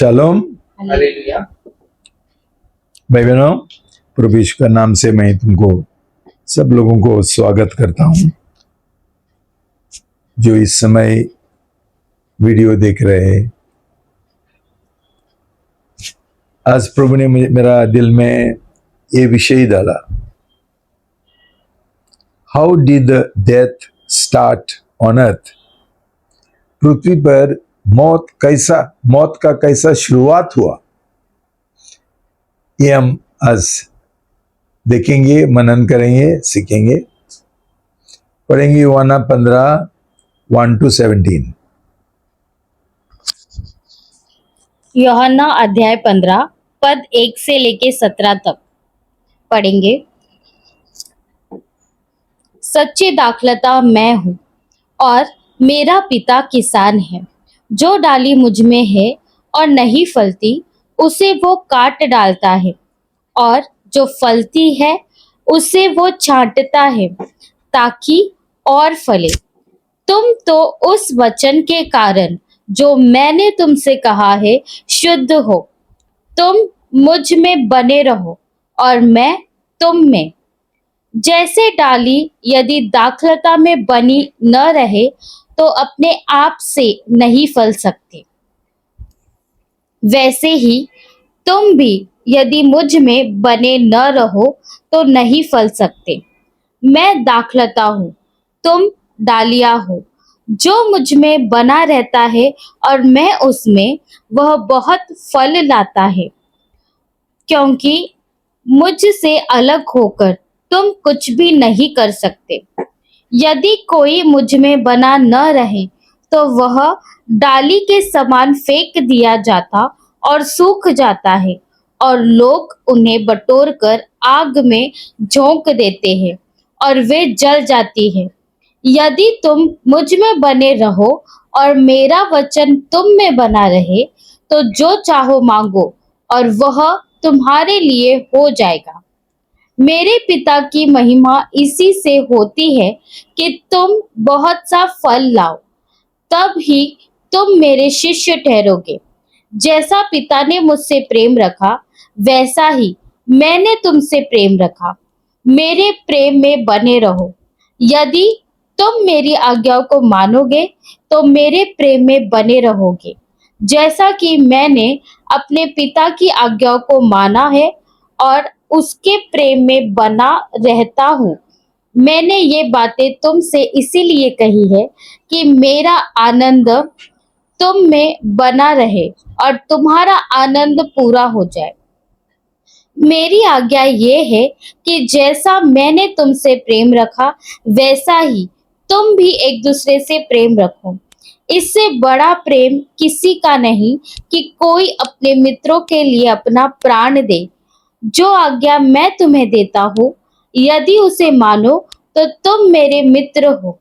Shalom hallelujah. भाई बहनों, प्रभु यीशु का नाम से मैं तुमको सब लोगों को स्वागत करता हूं जो इस समय वीडियो देख रहे हैं। आज प्रभु ने मेरा दिल में ये विषय डाला, how did death start on earth. पृथ्वी पर मौत का कैसा शुरुआत हुआ, ये हम आज देखेंगे, मनन करेंगे, सीखेंगे। पढ़ेंगे यूहन्ना 15, 1-17। यूहन्ना अध्याय 15 पद 1 से लेके 17 तक पढ़ेंगे। सच्ची दाखलता मैं हूँ और मेरा पिता किसान है। जो डाली मुझ में है और नहीं फलती, उसे वो काट डालता है, और जो फलती है उसे वो छांटता है ताकि और फले। तुम तो उस वचन के कारण जो मैंने तुमसे कहा है शुद्ध हो। तुम मुझ में बने रहो और मैं तुम में। जैसे डाली यदि दाखलता में बनी न रहे तो अपने आप से नहीं फल सकती, वैसे ही तुम भी यदि मुझ में बने न रहो तो नहीं फल सकते। मैं दाखलता हूँ, तुम डालियाँ हो। जो मुझ में बना रहता है और मैं उसमें, वह बहुत फल लाता है, क्योंकि मुझसे अलग होकर तुम कुछ भी नहीं कर सकते। यदि कोई मुझ में बना न रहे तो वह डाली के समान फेंक दिया जाता और सूख जाता है, और लोग उन्हें बटोर कर आग में झोंक देते हैं और वे जल जाती है। यदि तुम मुझ में बने रहो और मेरा वचन तुम में बना रहे तो जो चाहो मांगो और वह तुम्हारे लिए हो जाएगा। मेरे पिता की महिमा इसी से होती है कि तुम बहुत सा फल लाओ, तब ही तुम मेरे शिष्य ठहरोगे। जैसा पिता ने मुझसे प्रेम रखा, वैसा ही मैंने तुमसे प्रेम रखा। मेरे प्रेम में बने रहो। यदि तुम मेरी आज्ञाओं को मानोगे तो मेरे प्रेम में बने रहोगे, जैसा कि मैंने अपने पिता की आज्ञाओं को माना है और उसके प्रेम में बना रहता हूँ। मैंने ये बातें तुमसे इसीलिए कही है कि मेरा आनंद तुम में बना रहे और तुम्हारा आनंद पूरा हो जाए। मेरी आज्ञा ये है कि जैसा मैंने तुमसे प्रेम रखा, वैसा ही तुम भी एक दूसरे से प्रेम रखो। इससे बड़ा प्रेम किसी का नहीं कि कोई अपने मित्रों के लिए अपना प्राण दे। जो आज्ञा मैं तुम्हें देता हूँ, यदि उसे मानो तो तुम मेरे मित्र हो।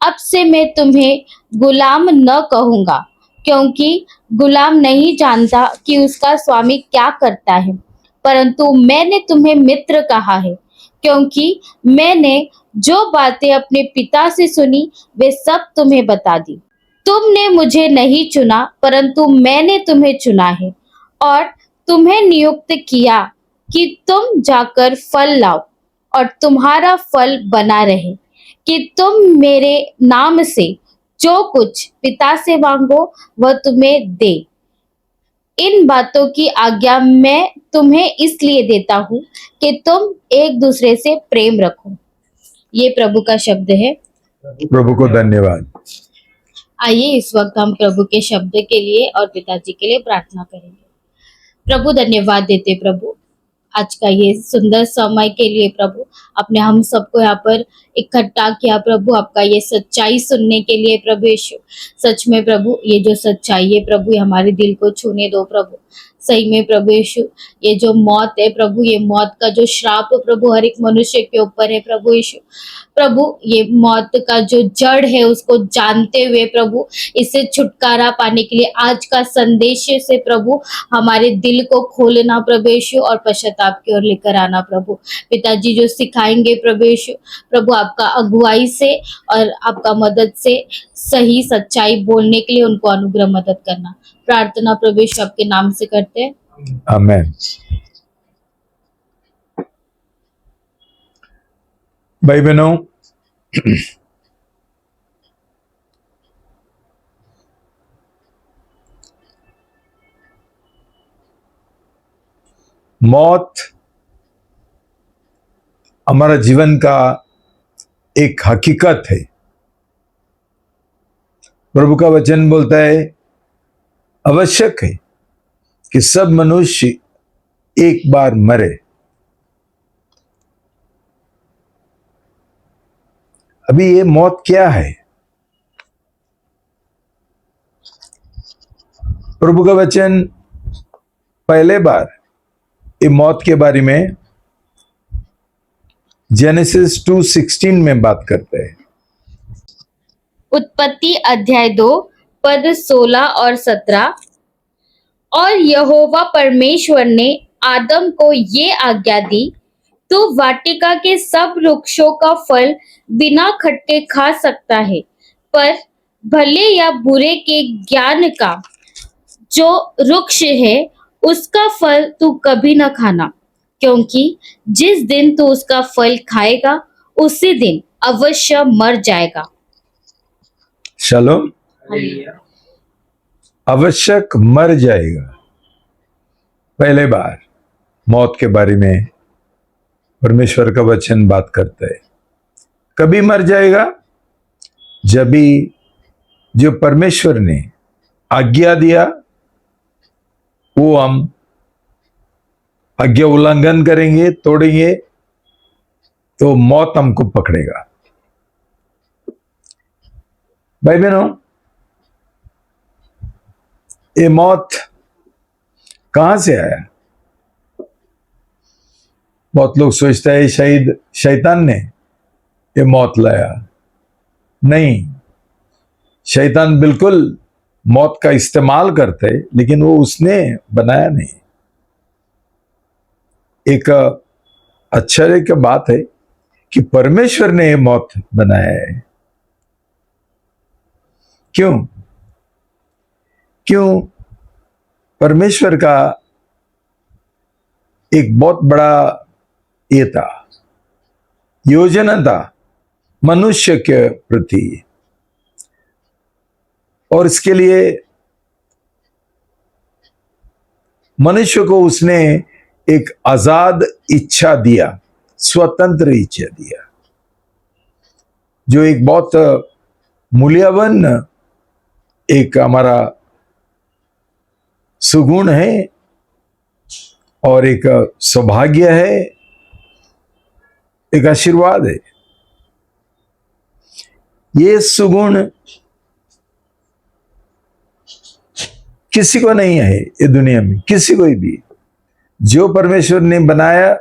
अब से मैं तुम्हें गुलाम न कहूँगा, क्योंकि गुलाम नहीं जानता कि उसका स्वामी क्या करता है, परंतु मैंने तुम्हें मित्र कहा है, क्योंकि मैंने जो बातें अपने पिता से सुनी वे सब तुम्हें बता दी। तुमने मुझे नहीं चुना, परंतु मैंने तुम्हें चुना है और तुम्हें नियुक्त किया कि तुम जाकर फल लाओ और तुम्हारा फल बना रहे, कि तुम मेरे नाम से जो कुछ पिता से मांगो वह तुम्हें दे। इन बातों की आज्ञा मैं तुम्हें इसलिए देता हूँ कि तुम एक दूसरे से प्रेम रखो। ये प्रभु का शब्द है। प्रभु को धन्यवाद। आइए इस वक्त हम प्रभु के शब्द के लिए और पिताजी के लिए प्रार्थना करेंगे। प्रभु धन्यवाद देते प्रभु आज का ये सुंदर समय के लिए। प्रभु आपने हम सबको यहाँ पर इकट्ठा किया प्रभु, आपका ये सच्चाई सुनने के लिए प्रभु यीशु। सच में प्रभु ये जो सच्चाई है प्रभु, ये हमारे दिल को छूने दो प्रभु। सही में प्रभु यीशु, ये जो मौत है प्रभु, ये मौत का जो श्राप प्रभु हर एक मनुष्य के ऊपर है प्रभु यीशु। प्रभु ये मौत का जो जड़ है उसको जानते हुए प्रभु इससे छुटकारा पाने के लिए आज का संदेश से प्रभु हमारे दिल को खोलना प्रभु यीशु और पश्चाताप आपकी ओर लेकर आना प्रभु। पिताजी जो सिखाएंगे प्रभु यीशु, प्रभु आपका अगुवाई से और आपका मदद से सही सच्चाई बोलने के लिए उनको अनुग्रह मदद करना। प्रार्थना प्रभु यीशु आपके नाम से करते हैं, आमेन। भाई बहनों, मौत हमारा जीवन का एक हकीकत है। प्रभु का वचन बोलता है आवश्यक है कि सब मनुष्य एक बार मरे। अभी ये मौत क्या है? प्रभु का वचन पहले बार ये मौत के बारे में जेनेसिस 2:16 में बात करते हैं। उत्पत्ति अध्याय 2 पद 16 और 17। और यहोवा परमेश्वर ने आदम को ये आज्ञा दी, तू वाटिका के सब वृक्षों का फल बिना खट्टे खा सकता है, पर भले या बुरे के ज्ञान का जो वृक्ष है उसका फल तू कभी न खाना, क्योंकि जिस दिन तू उसका फल खाएगा उसी दिन अवश्य मर जाएगा। शालोम। आवश्यक मर जाएगा। पहले बार मौत के बारे में परमेश्वर का वचन बात करता है। कभी मर जाएगा? जब भी जो परमेश्वर ने आज्ञा दिया वो हम आज्ञा उल्लंघन करेंगे, तोड़ेंगे, तो मौत हमको पकड़ेगा। भाई बहनों, ये मौत कहां से आया? बहुत लोग सोचता है शायद शैतान ने ये मौत लाया। नहीं, शैतान बिल्कुल मौत का इस्तेमाल करते है, लेकिन वो उसने बनाया नहीं। एक आश्चर्य की बात है कि परमेश्वर ने ये मौत बनाया है। क्यों? परमेश्वर का एक बहुत बड़ा ये था, योजना था मनुष्य के प्रति, और इसके लिए मनुष्य को उसने एक आजाद इच्छा दिया, स्वतंत्र इच्छा दिया, जो एक बहुत मूल्यवान एक हमारा सुगुण है और एक सौभाग्य है, एक आशीर्वाद है। ये सुगुण किसी को नहीं है ये दुनिया में, किसी को भी। जो परमेश्वर ने बनाया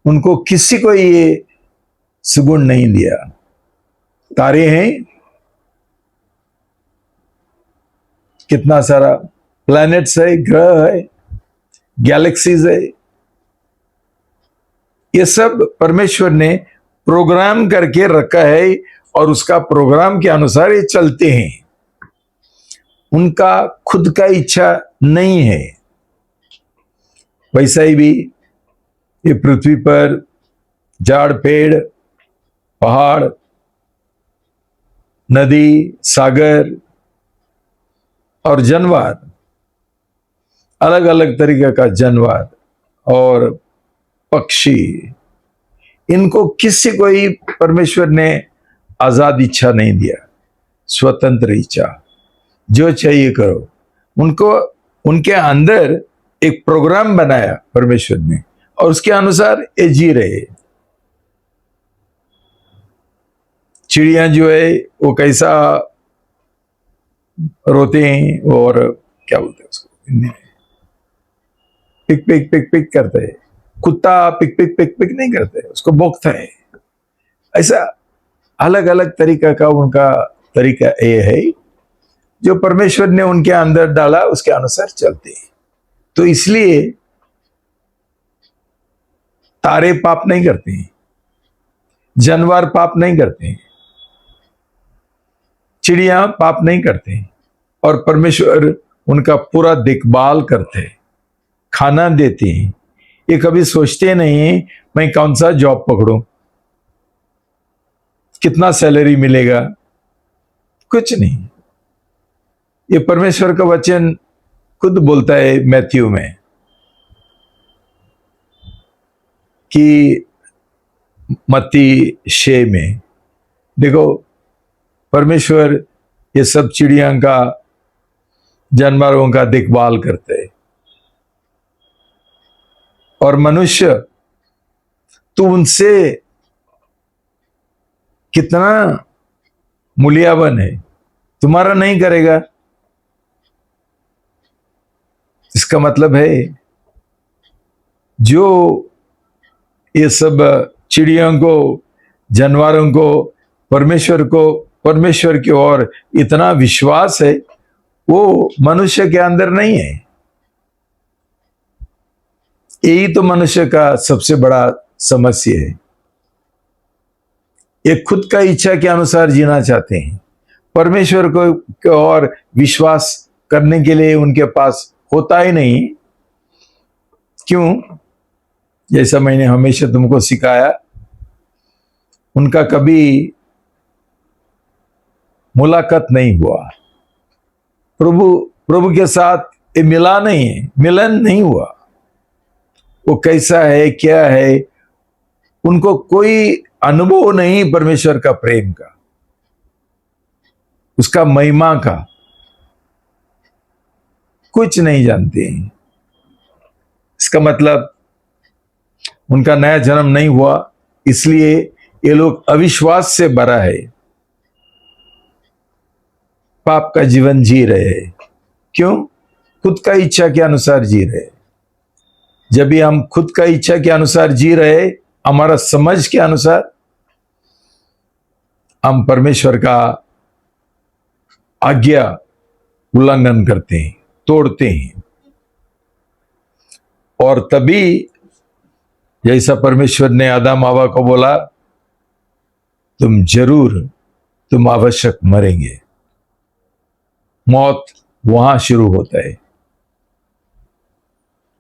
उनको किसी को ये सुगुण नहीं दिया। तारे हैं, कितना सारा प्लैनेट्स है, ग्रह है, गैलेक्सीज है, ये सब परमेश्वर ने प्रोग्राम करके रखा है और उसका प्रोग्राम के अनुसार ये चलते हैं। उनका खुद का इच्छा नहीं है। वैसा ही भी ये पृथ्वी पर झाड़, पेड़, पहाड़, नदी, सागर और जानवर, अलग अलग तरीके का जानवर और पक्षी, इनको किसी को ही परमेश्वर ने आजाद इच्छा नहीं दिया, स्वतंत्र इच्छा। जो चाहिए करो। उनको उनके अंदर एक प्रोग्राम बनाया परमेश्वर ने और उसके अनुसार ये जी रहे। चिड़िया जो है वो कैसा रोते हैं और क्या बोलते हैं उसको हिंदी में, पिक पिक पिक पिक करते हैं। कुत्ता पिक पिक पिक पिक नहीं करते, उसको भौंकता है। ऐसा अलग अलग तरीका का उनका तरीका ये है जो परमेश्वर ने उनके अंदर डाला, उसके अनुसार चलते हैं। तो इसलिए तारे पाप नहीं करते हैं, जानवर पाप नहीं करते हैं, चिड़िया पाप नहीं करते हैं, और परमेश्वर उनका पूरा देखभाल करते हैं, खाना देते हैं। ये कभी सोचते नहीं मैं कौन सा जॉब पकड़ूं, कितना सैलरी मिलेगा, कुछ नहीं। ये परमेश्वर का वचन खुद बोलता है मैथ्यू में कि मत्ती 6 में देखो, परमेश्वर ये सब चिड़िया का, जानवरों का देखभाल करते हैं, और मनुष्य तू उनसे कितना मूल्यवान है, तुम्हारा नहीं करेगा। इसका मतलब है जो ये सब चिड़ियों को, जानवरों को, परमेश्वर की ओर इतना विश्वास है, वो मनुष्य के अंदर नहीं है। यही तो मनुष्य का सबसे बड़ा समस्या है। ये खुद का इच्छा के अनुसार जीना चाहते हैं, परमेश्वर को और विश्वास करने के लिए उनके पास होता ही नहीं। क्यों? जैसा मैंने हमेशा तुमको सिखाया, उनका कभी मुलाकात नहीं हुआ, प्रभु के साथ ये मिलन नहीं हुआ। वो कैसा है, क्या है, उनको कोई अनुभव नहीं परमेश्वर का प्रेम का, उसका महिमा का, कुछ नहीं जानते हैं। इसका मतलब उनका नया जन्म नहीं हुआ, इसलिए ये लोग अविश्वास से भरा है, पाप का जीवन जी रहे हैं। क्यों? खुद का इच्छा के अनुसार जी रहे। जब भी हम खुद का इच्छा के अनुसार जी रहे, हमारा समझ के अनुसार, हम परमेश्वर का आज्ञा उल्लंघन करते हैं, तोड़ते हैं। और तभी जैसा परमेश्वर ने आदम हवा को बोला, तुम आवश्यक मरेंगे, मौत वहां शुरू होता है।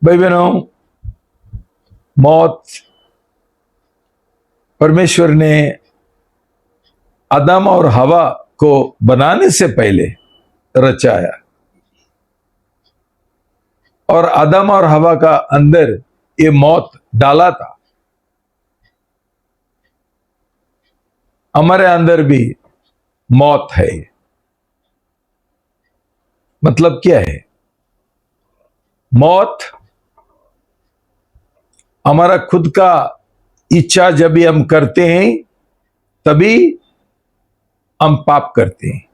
भाई बहनों, मौत परमेश्वर ने आदम और हवा को बनाने से पहले रचाया, और आदम और हवा का अंदर ये मौत डाला था। हमारे अंदर भी मौत है। मतलब क्या है? मौत हमारा खुद का इच्छा जब भी हम करते हैं, तभी हम पाप करते हैं।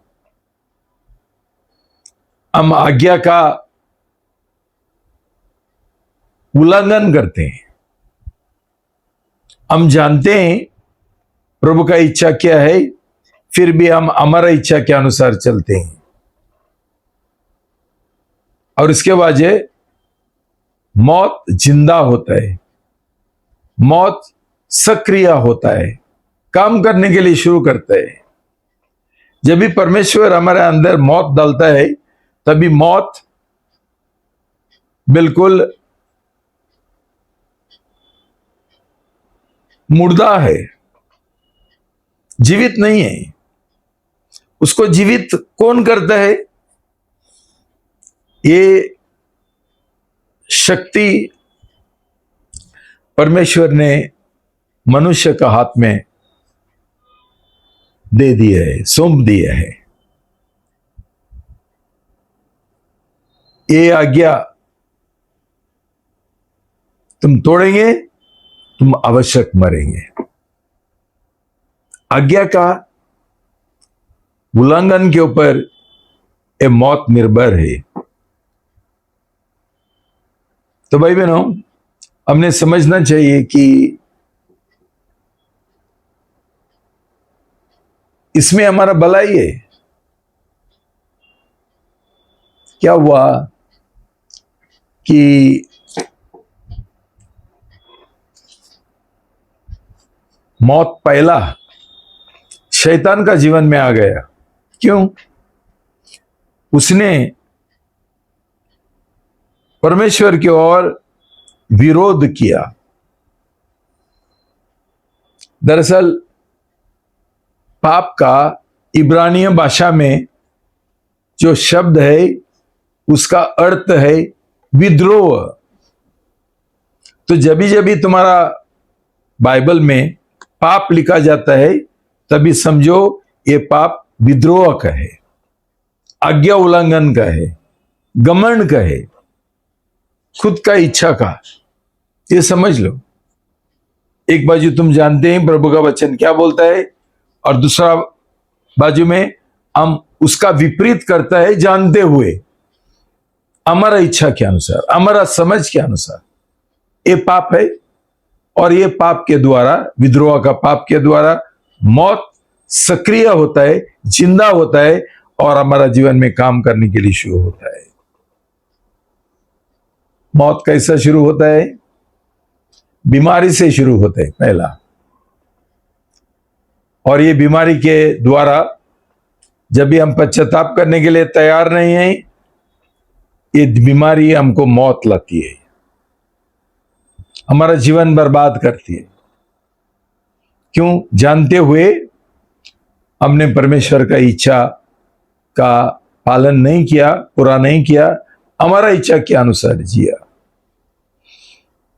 हम आज्ञा का उल्लंघन करते हैं। हम जानते हैं प्रभु का इच्छा क्या है, फिर भी हम हमारा इच्छा के अनुसार चलते हैं, और इसके वजह मौत जिंदा होता है, मौत सक्रिय होता है, काम करने के लिए शुरू करता है। जब भी परमेश्वर हमारे अंदर मौत डालता है, तभी मौत बिल्कुल मुर्दा है, जीवित नहीं है। उसको जीवित कौन करता है? ये शक्ति परमेश्वर ने मनुष्य का हाथ में दे दिया है, सौंप दिया है। ये आज्ञा तुम तोड़ेंगे, तुम आवश्यक मरेंगे। आज्ञा का उल्लंघन के ऊपर ये मौत निर्भर है। तो भाई बहनों, हमने समझना चाहिए कि इसमें हमारा भलाई है। क्या हुआ कि मौत पहला शैतान का जीवन में आ गया। क्यों? उसने परमेश्वर की ओर विरोध किया। दरअसल पाप का इब्रानी भाषा में जो शब्द है उसका अर्थ है विद्रोह। तो जब भी तुम्हारा बाइबल में पाप लिखा जाता है तभी समझो ये पाप विद्रोह का है, आज्ञा उल्लंघन का है, घमंड का है, खुद का इच्छा का। ये समझ लो। एक बाजू तुम जानते हैं प्रभु का वचन क्या बोलता है और दूसरा बाजू में हम उसका विपरीत करता है जानते हुए, हमारा इच्छा के अनुसार, हमारा समझ के अनुसार। ये पाप है और ये पाप के द्वारा, विद्रोह का पाप के द्वारा मौत सक्रिय होता है, जिंदा होता है और हमारा जीवन में काम करने के लिए शुरू होता है। मौत कैसा शुरू होता है? बीमारी से शुरू होता है पहला। और ये बीमारी के द्वारा जब भी हम पश्चाताप करने के लिए तैयार नहीं हैं, ये बीमारी हमको मौत लाती है, हमारा जीवन बर्बाद करती है। क्यों? जानते हुए हमने परमेश्वर का इच्छा का पालन नहीं किया, पूरा नहीं किया, हमारा इच्छा के अनुसार जिया।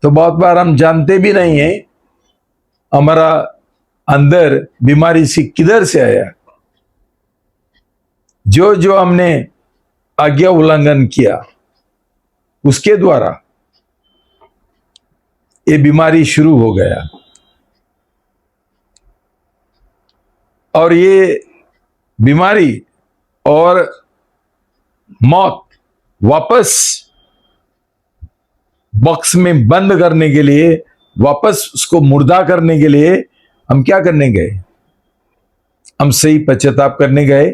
तो बहुत बार हम जानते भी नहीं है हमारा अंदर बीमारी से किधर से आया। जो जो हमने आज्ञा उल्लंघन किया उसके द्वारा ये बीमारी शुरू हो गया। और ये बीमारी और मौत वापस बॉक्स में बंद करने के लिए, वापस उसको मुर्दा करने के लिए हम क्या करने गए? हम सही पश्चाताप करने गए।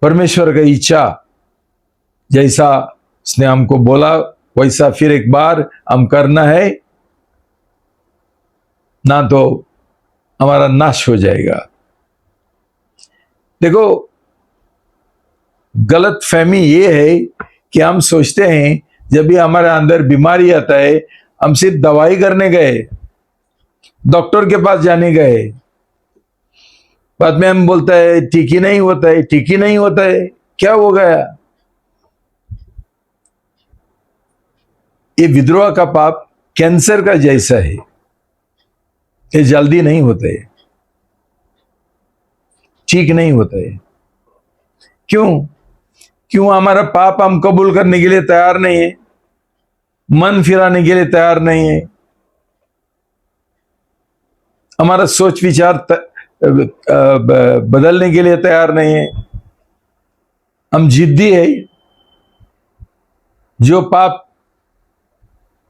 परमेश्वर का इच्छा जैसा उसने हमको बोला वैसा फिर एक बार हम करना है, ना तो हमारा नाश हो जाएगा। देखो, गलत फहमी ये है कि हम सोचते हैं जब भी हमारे अंदर बीमारी आता है हम सिर्फ दवाई करने गए, डॉक्टर के पास जाने गए, बाद में हम बोलता है ठीक ही नहीं होता है, ठीक ही नहीं होता है। क्या हो गया? ये विद्रोह का पाप कैंसर का जैसा है, ये जल्दी नहीं होता है, ठीक नहीं होता है। क्यों? क्यों? हमारा पाप हम कबूल करने के लिए तैयार नहीं है, मन फिराने के लिए तैयार नहीं है, हमारा सोच विचार बदलने के लिए तैयार नहीं है। हम जिद्दी है। जो पाप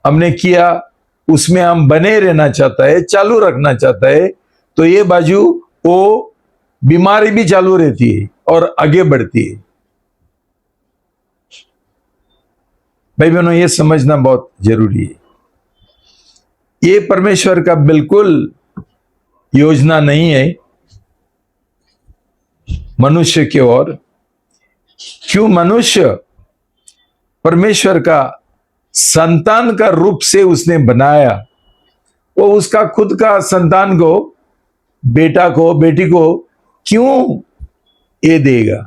हमने किया उसमें हम बने रहना चाहता है, चालू रखना चाहता है, तो ये बाजू वो बीमारी भी चालू रहती है और आगे बढ़ती है। भाई बहनों, ये समझना बहुत जरूरी है। ये परमेश्वर का बिल्कुल योजना नहीं है मनुष्य की ओर। क्यों? मनुष्य परमेश्वर का संतान का रूप से उसने बनाया। वो उसका खुद का संतान को, बेटा को, बेटी को क्यों ये देगा,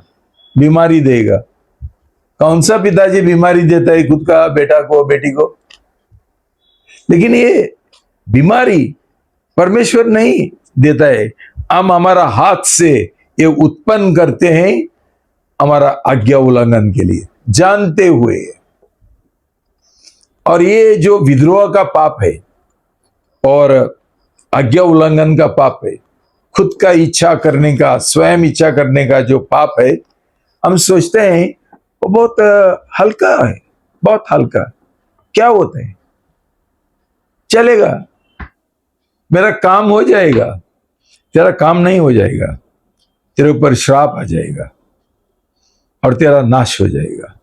बीमारी देगा? कौन सा पिताजी बीमारी देता है खुद का बेटा को, बेटी को? लेकिन ये बीमारी परमेश्वर नहीं देता है, हम हमारा हाथ से ये उत्पन्न करते हैं हमारा आज्ञा उल्लंघन के लिए, जानते हुए। और ये जो विद्रोह का पाप है और आज्ञा उल्लंघन का पाप है, खुद का इच्छा करने का, स्वयं इच्छा करने का जो पाप है, हम सोचते हैं वो बहुत हल्का है, बहुत हल्का। क्या होता है? चलेगा, मेरा काम हो जाएगा। तेरा काम नहीं हो जाएगा, तेरे ऊपर श्राप आ जाएगा और तेरा नाश हो जाएगा।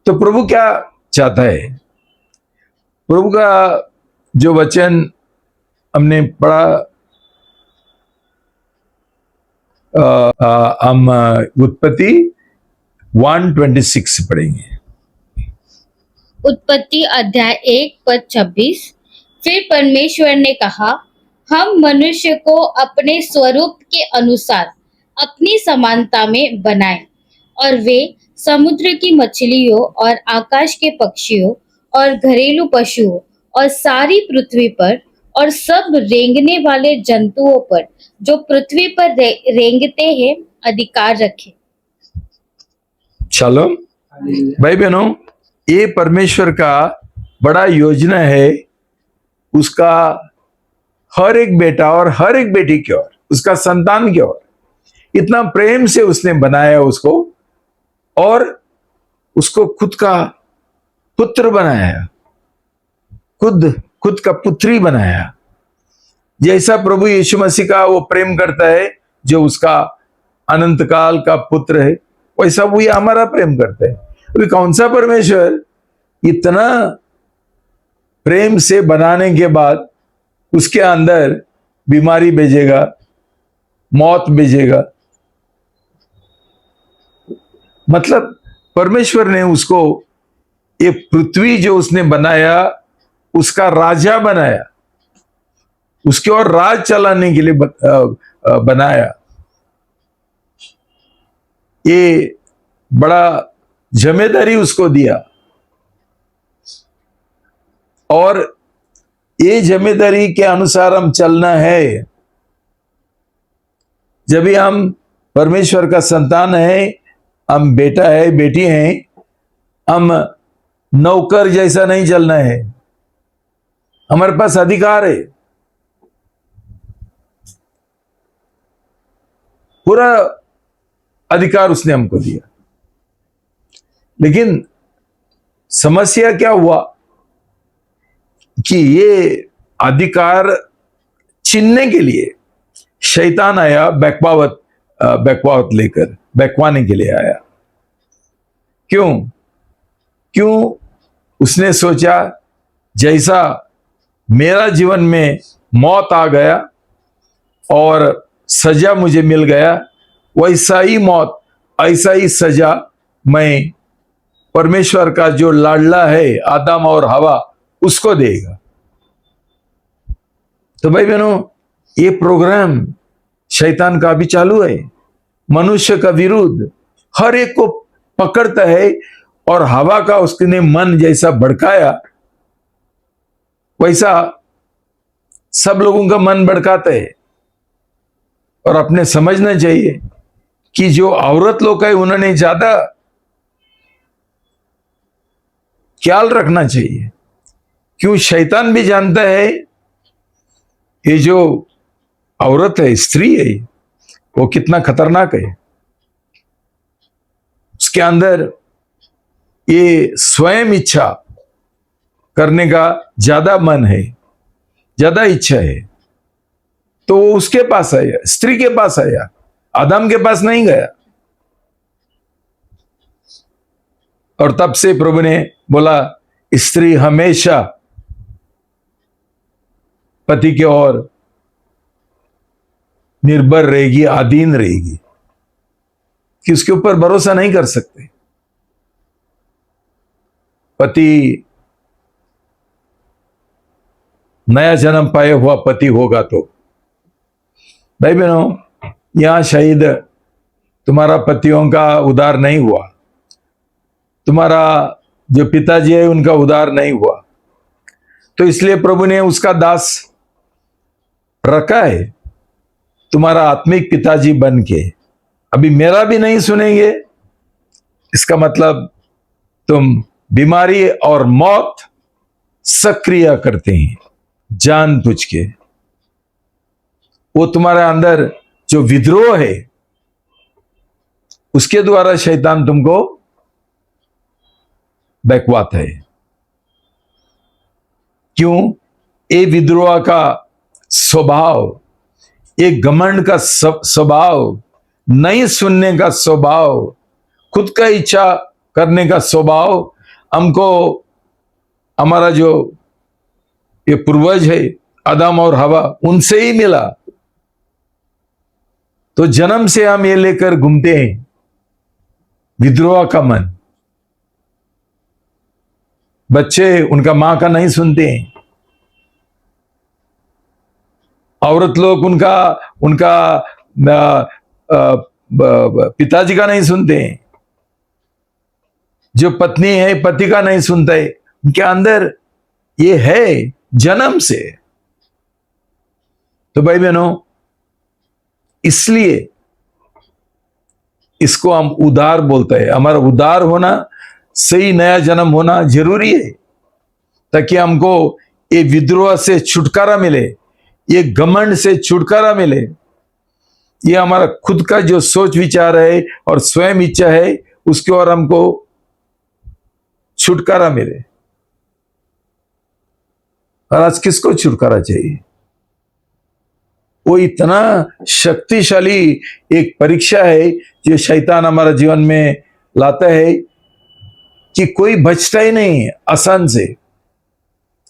तो प्रभु क्या चाहता है? प्रभु का जो वचन हमने पढ़ा, हम उत्पत्ति 1:26 पढ़ेंगे। उत्पत्ति अध्याय 1:26। फिर परमेश्वर ने कहा, हम मनुष्य को अपने स्वरूप के अनुसार अपनी समानता में बनाएं, और वे समुद्र की मछलियों और आकाश के पक्षियों और घरेलू पशुओं और सारी पृथ्वी पर और सब रेंगने वाले जंतुओं पर जो पृथ्वी पर रेंगते हैं अधिकार रखें। चलो भाई बहनों, ये परमेश्वर का बड़ा योजना है, उसका हर एक बेटा और हर एक बेटी की ओर, उसका संतान की ओर इतना प्रेम से उसने बनाया उसको, और उसको खुद का पुत्र बनाया, खुद का पुत्री बनाया। जैसा प्रभु यीशु मसीह का वो प्रेम करता है, जो उसका अनंत काल का पुत्र है, वैसा वो हमारा प्रेम करता है। अभी कौन सा परमेश्वर इतना प्रेम से बनाने के बाद उसके अंदर बीमारी भेजेगा, मौत भेजेगा? मतलब परमेश्वर ने उसको ये पृथ्वी जो उसने बनाया, उसका राजा बनाया, उसके और राज चलाने के लिए बनाया। ये बड़ा जिम्मेदारी उसको दिया, और ये जिम्मेदारी के अनुसार हम चलना है। जब भी हम परमेश्वर का संतान है, हम बेटा है, बेटी हैं, हम नौकर जैसा नहीं चलना है। हमारे पास अधिकार है, पूरा अधिकार उसने हमको दिया। लेकिन समस्या क्या हुआ कि ये अधिकार छीनने के लिए शैतान आया, बकवावत लेकर, बकवाने के लिए आया। क्यों उसने सोचा, जैसा मेरा जीवन में मौत आ गया और सजा मुझे मिल गया, वैसा ही मौत, ऐसा ही सजा मैं परमेश्वर का जो लाडला है आदम और हवा, उसको देगा। तो भाई बहनों, ये प्रोग्राम शैतान का भी चालू है, मनुष्य का विरुद्ध हर एक को पकड़ता है, और हवा का उसने मन जैसा भड़काया, वैसा सब लोगों का मन भड़काता है। और अपने समझना चाहिए कि जो औरत लोग है, उन्होंने ज्यादा ख्याल रखना चाहिए। क्यों? शैतान भी जानता है ये जो औरत है, स्त्री है, वो कितना खतरनाक है। उसके अंदर ये स्वयं इच्छा करने का ज्यादा मन है, ज्यादा इच्छा है, तो वो उसके पास आया, स्त्री के पास आया, आदम के पास नहीं गया। और तब से प्रभु ने बोला, स्त्री हमेशा पति की ओर निर्भर रहेगी, अधीन रहेगी, कि उसके ऊपर भरोसा नहीं कर सकते। पति नया जन्म पाया हुआ पति होगा तो। भाई बहनों, यहां शायद तुम्हारा पतियों का उद्धार नहीं हुआ, तुम्हारा जो पिताजी है उनका उद्धार नहीं हुआ, तो इसलिए प्रभु ने उसका दास रखा है, तुम्हारा आत्मिक पिताजी बन के। अभी मेरा भी नहीं सुनेंगे, इसका मतलब तुम बीमारी और मौत सक्रिय करते हैं जानबूझ के। वो तुम्हारे अंदर जो विद्रोह है, उसके द्वारा शैतान तुमको बहकवाता है। क्यों? ये विद्रोह का स्वभाव, एक घमंड का स्वभाव, नहीं सुनने का स्वभाव, खुद का इच्छा करने का स्वभाव हमको, हमारा जो ये पूर्वज है आदम और हवा, उनसे ही मिला। तो जन्म से हम ये लेकर घूमते हैं विद्रोह का मन। बच्चे उनका मां का नहीं सुनते हैं, औरत लोग उनका उनका पिताजी का नहीं सुनते हैं, जो पत्नी है पति का नहीं सुनता है। उनके अंदर ये है जन्म से। तो भाई बहनों, इसलिए इसको हम उदार बोलते हैं। हमारा उदार होना, सही नया जन्म होना जरूरी है, ताकि हमको ये विद्रोह से छुटकारा मिले, ये घमंड से छुटकारा मिले। ये हमारा खुद का जो सोच विचार है और स्वयं इच्छा है, उसके और हमको छुटकारा मिले। और आज किसको छुटकारा चाहिए? वो इतना शक्तिशाली एक परीक्षा है जो शैतान हमारा जीवन में लाता है कि कोई बचता ही नहीं आसान से।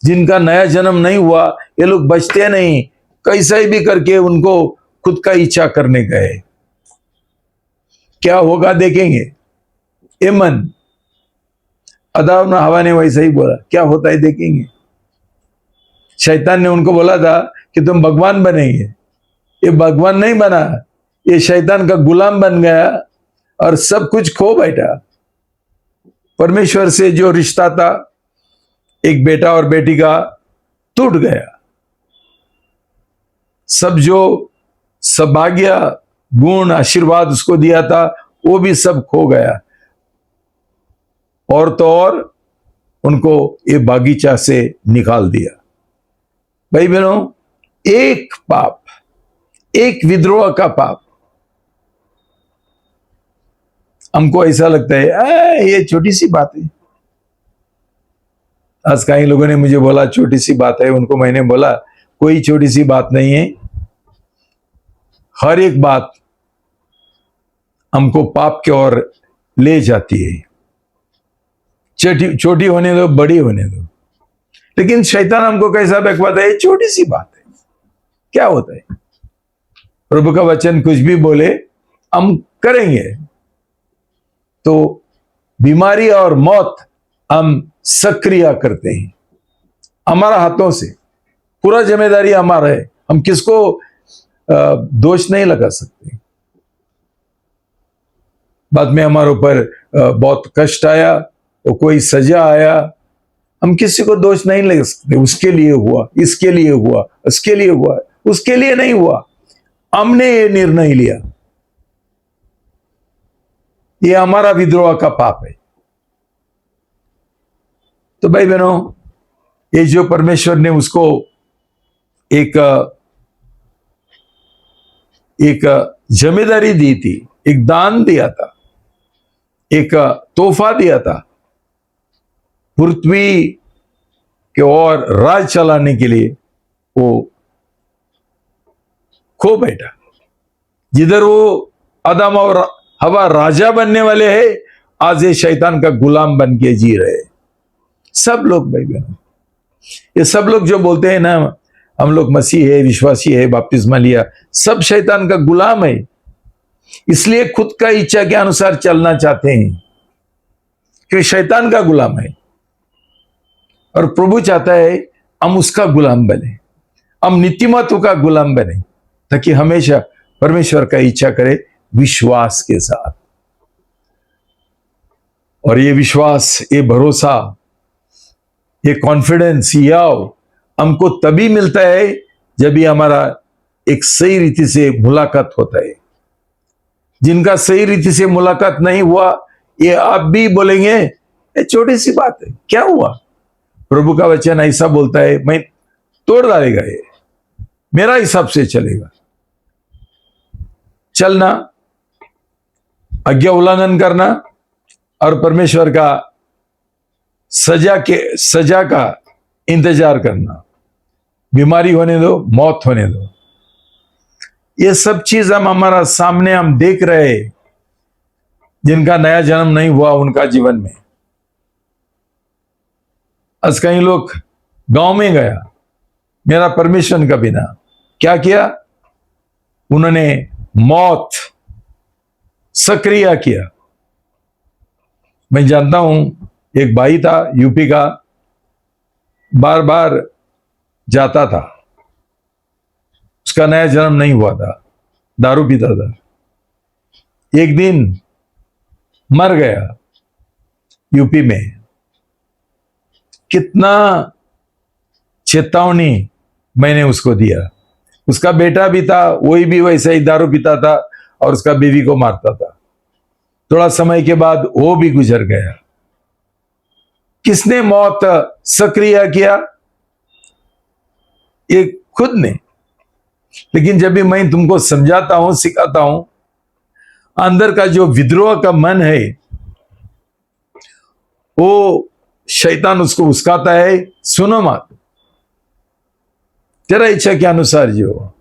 जिनका नया जन्म नहीं हुआ, ये लोग बचते नहीं, कैसा ही भी करके उनको खुद का इच्छा करने का है। क्या होगा देखेंगे। ये मन, आदम और हवा ने वैसा ही बोला, क्या होता है देखेंगे। शैतान ने उनको बोला था कि तुम भगवान बनेंगे। ये भगवान नहीं बना, ये शैतान का गुलाम बन गया और सब कुछ खो बैठा। परमेश्वर से जो रिश्ता था एक बेटा और बेटी का, टूट गया। सब जो सौभाग्य, गुण, आशीर्वाद उसको दिया था, वो भी सब खो गया। और तो और उनको ये बागीचा से निकाल दिया। भाई बहनों, एक पाप, एक विद्रोह का पाप, हमको ऐसा लगता है ये छोटी सी बात है। आज कई लोगों ने मुझे बोला छोटी सी बात है, उनको मैंने बोला कोई छोटी सी बात नहीं है। हर एक बात हमको पाप की ओर ले जाती है। छोटी होने दो, बड़ी होने दो। लेकिन शैतान हमको कैसा बहकाता है, छोटी सी बात है, क्या होता है। प्रभु का वचन कुछ भी बोले हम करेंगे, तो बीमारी और मौत हम सक्रिय करते हैं हमारा हाथों से। पूरा जिम्मेदारी हमारा है, हम किसको दोष नहीं लगा सकते। बाद में हमारे ऊपर बहुत कष्ट आया, वो कोई सजा आया, हम किसी को दोष नहीं लगा सकते। उसके लिए हुआ, इसके लिए हुआ, उसके लिए हुआ, उसके लिए नहीं हुआ, हमने ये निर्णय लिया। ये हमारा विद्रोह का पाप है। तो भाई बहनों, ये जो परमेश्वर ने उसको एक जिम्मेदारी दी थी, एक दान दिया था, एक तोहफा दिया था, पृथ्वी के और राज चलाने के लिए, वो खो बैठा। जिधर वो आदम और हवा राजा बनने वाले हैं, आज ये शैतान का गुलाम बन के जी रहे सब लोग। भाई बहनों, ये सब लोग जो बोलते हैं ना हम लोग मसीह है, विश्वासी है, बपतिस्मा लिया, सब शैतान का गुलाम है। इसलिए खुद का इच्छा के अनुसार चलना चाहते हैं, क्योंकि शैतान का गुलाम है। और प्रभु चाहता है हम उसका गुलाम बने, हम नीतिमत्व का गुलाम बने, ताकि हमेशा परमेश्वर का इच्छा करे विश्वास के साथ। और ये विश्वास, ये भरोसा, ये कॉन्फिडेंस, याव हमको तभी मिलता है जब भी हमारा एक सही रीति से मुलाकात होता है। जिनका सही रीति से मुलाकात नहीं हुआ, ये आप भी बोलेंगे ये छोटी सी बात है, क्या हुआ। प्रभु का वचन ऐसा बोलता है, मैं तोड़ डालेगा, ये मेरा हिसाब से चलेगा। चलना, आज्ञा उल्लंघन करना और परमेश्वर का सजा का इंतजार करना, बीमारी होने दो, मौत होने दो, ये सब चीज हम हमारा सामने हम देख रहे हैं। जिनका नया जन्म नहीं हुआ उनका जीवन में, आज कई लोग गांव में गया, मेरा परमिशन का बिना। क्या किया उन्होंने? मौत सक्रिय किया। मैं जानता हूं, एक भाई था यूपी का, बार बार जाता था, उसका नया जन्म नहीं हुआ था, दारू पीता था, एक दिन मर गया यूपी में। कितना चेतावनी मैंने उसको दिया। उसका बेटा भी था, वही भी वैसा ही दारू पीता था और उसका बीवी को मारता था। थोड़ा समय के बाद वो भी गुजर गया। किसने मौत सक्रिय किया? ये खुद ने। लेकिन जब भी मैं तुमको समझाता हूं, सिखाता हूं, अंदर का जो विद्रोह का मन है, वो शैतान उसको उस्काता है, सुनो मत, तेरा इच्छा के अनुसार जियो।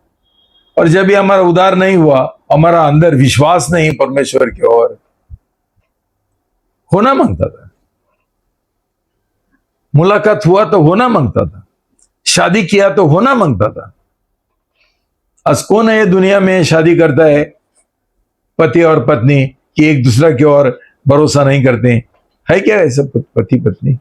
और जब भी हमारा उद्धार नहीं हुआ, हमारा अंदर विश्वास नहीं परमेश्वर की ओर, होना मांगता था, मुलाकात हुआ तो होना मांगता था, शादी किया तो होना मांगता था। आज कौन है दुनिया में शादी करता है पति और पत्नी कि एक दूसरे की ओर भरोसा नहीं करते? है क्या ऐसा पति पत्नी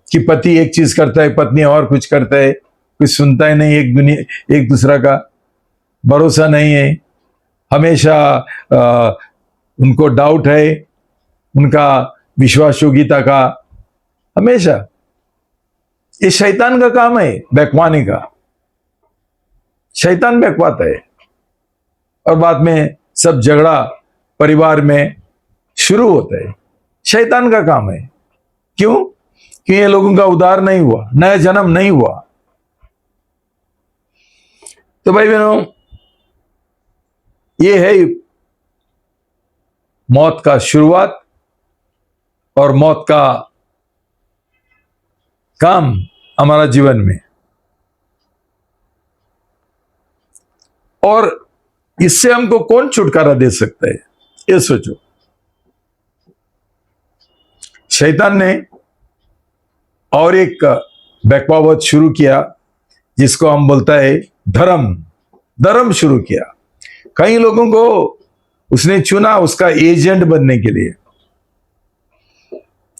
कि पति एक चीज करता है, पत्नी और कुछ करता है, कुछ सुनता ही नहीं, एक दूसरा का भरोसा नहीं है, हमेशा उनको डाउट है, उनका विश्वास योग्यता का, हमेशा। ये शैतान का काम है, बहकवाने का। शैतान बहकवाता है और बाद में सब झगड़ा परिवार में शुरू होता है। शैतान का काम है। क्यों? कि ये लोगों का उद्धार नहीं हुआ, नया जन्म नहीं हुआ। तो भाई बहनों, ये है मौत का शुरुआत और मौत का काम हमारा जीवन में। और इससे हमको कौन छुटकारा दे सकता है, ये सोचो। शैतान ने और एक बहकावत शुरू किया, जिसको हम बोलता है धर्म शुरू किया। कई लोगों को उसने चुना उसका एजेंट बनने के लिए।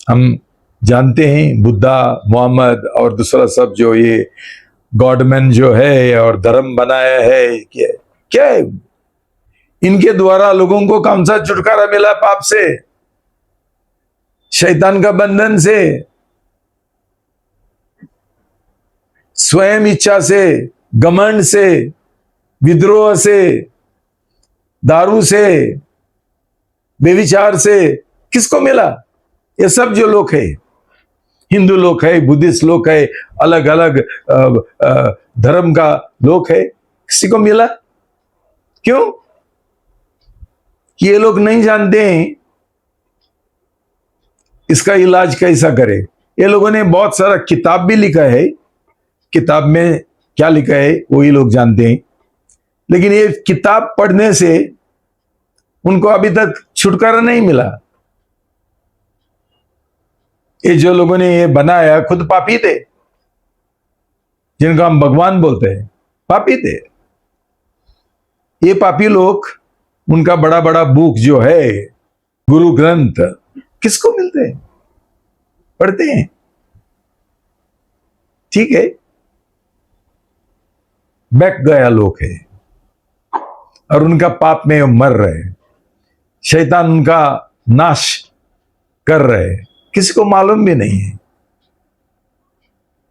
हम जानते हैं बुद्धा, मोहम्मद और दूसरा सब जो ये गॉडमैन जो है और धर्म बनाया है, क्या है? इनके द्वारा लोगों को कौन सा छुटकारा मिला? पाप से, शैतान का बंधन से, स्वयं इच्छा से, घमंड से, विद्रोह से, दारू से, बेविचार से। किसको मिला? ये सब जो लोग है, हिंदू लोग है, बुद्धिस्ट लोग है, अलग अलग धर्म का लोग है, किसी को मिला? क्यों? कि ये लोग नहीं जानते हैं इसका इलाज कैसा करे। ये लोगों ने बहुत सारा किताब भी लिखा है, किताब में क्या लिखा है वही लोग जानते हैं, लेकिन ये किताब पढ़ने से उनको अभी तक छुटकारा नहीं मिला। ये जो लोगों ने ये बनाया खुद पापी थे, जिनको हम भगवान बोलते हैं, पापी थे। ये पापी लोग, उनका बड़ा बड़ा बुक जो है गुरु ग्रंथ, किसको मिलते हैं? पढ़ते हैं, ठीक है, बैठ गया लोग है और उनका पाप में मर रहे, शैतान उनका नाश कर रहे, किसी को मालूम भी नहीं है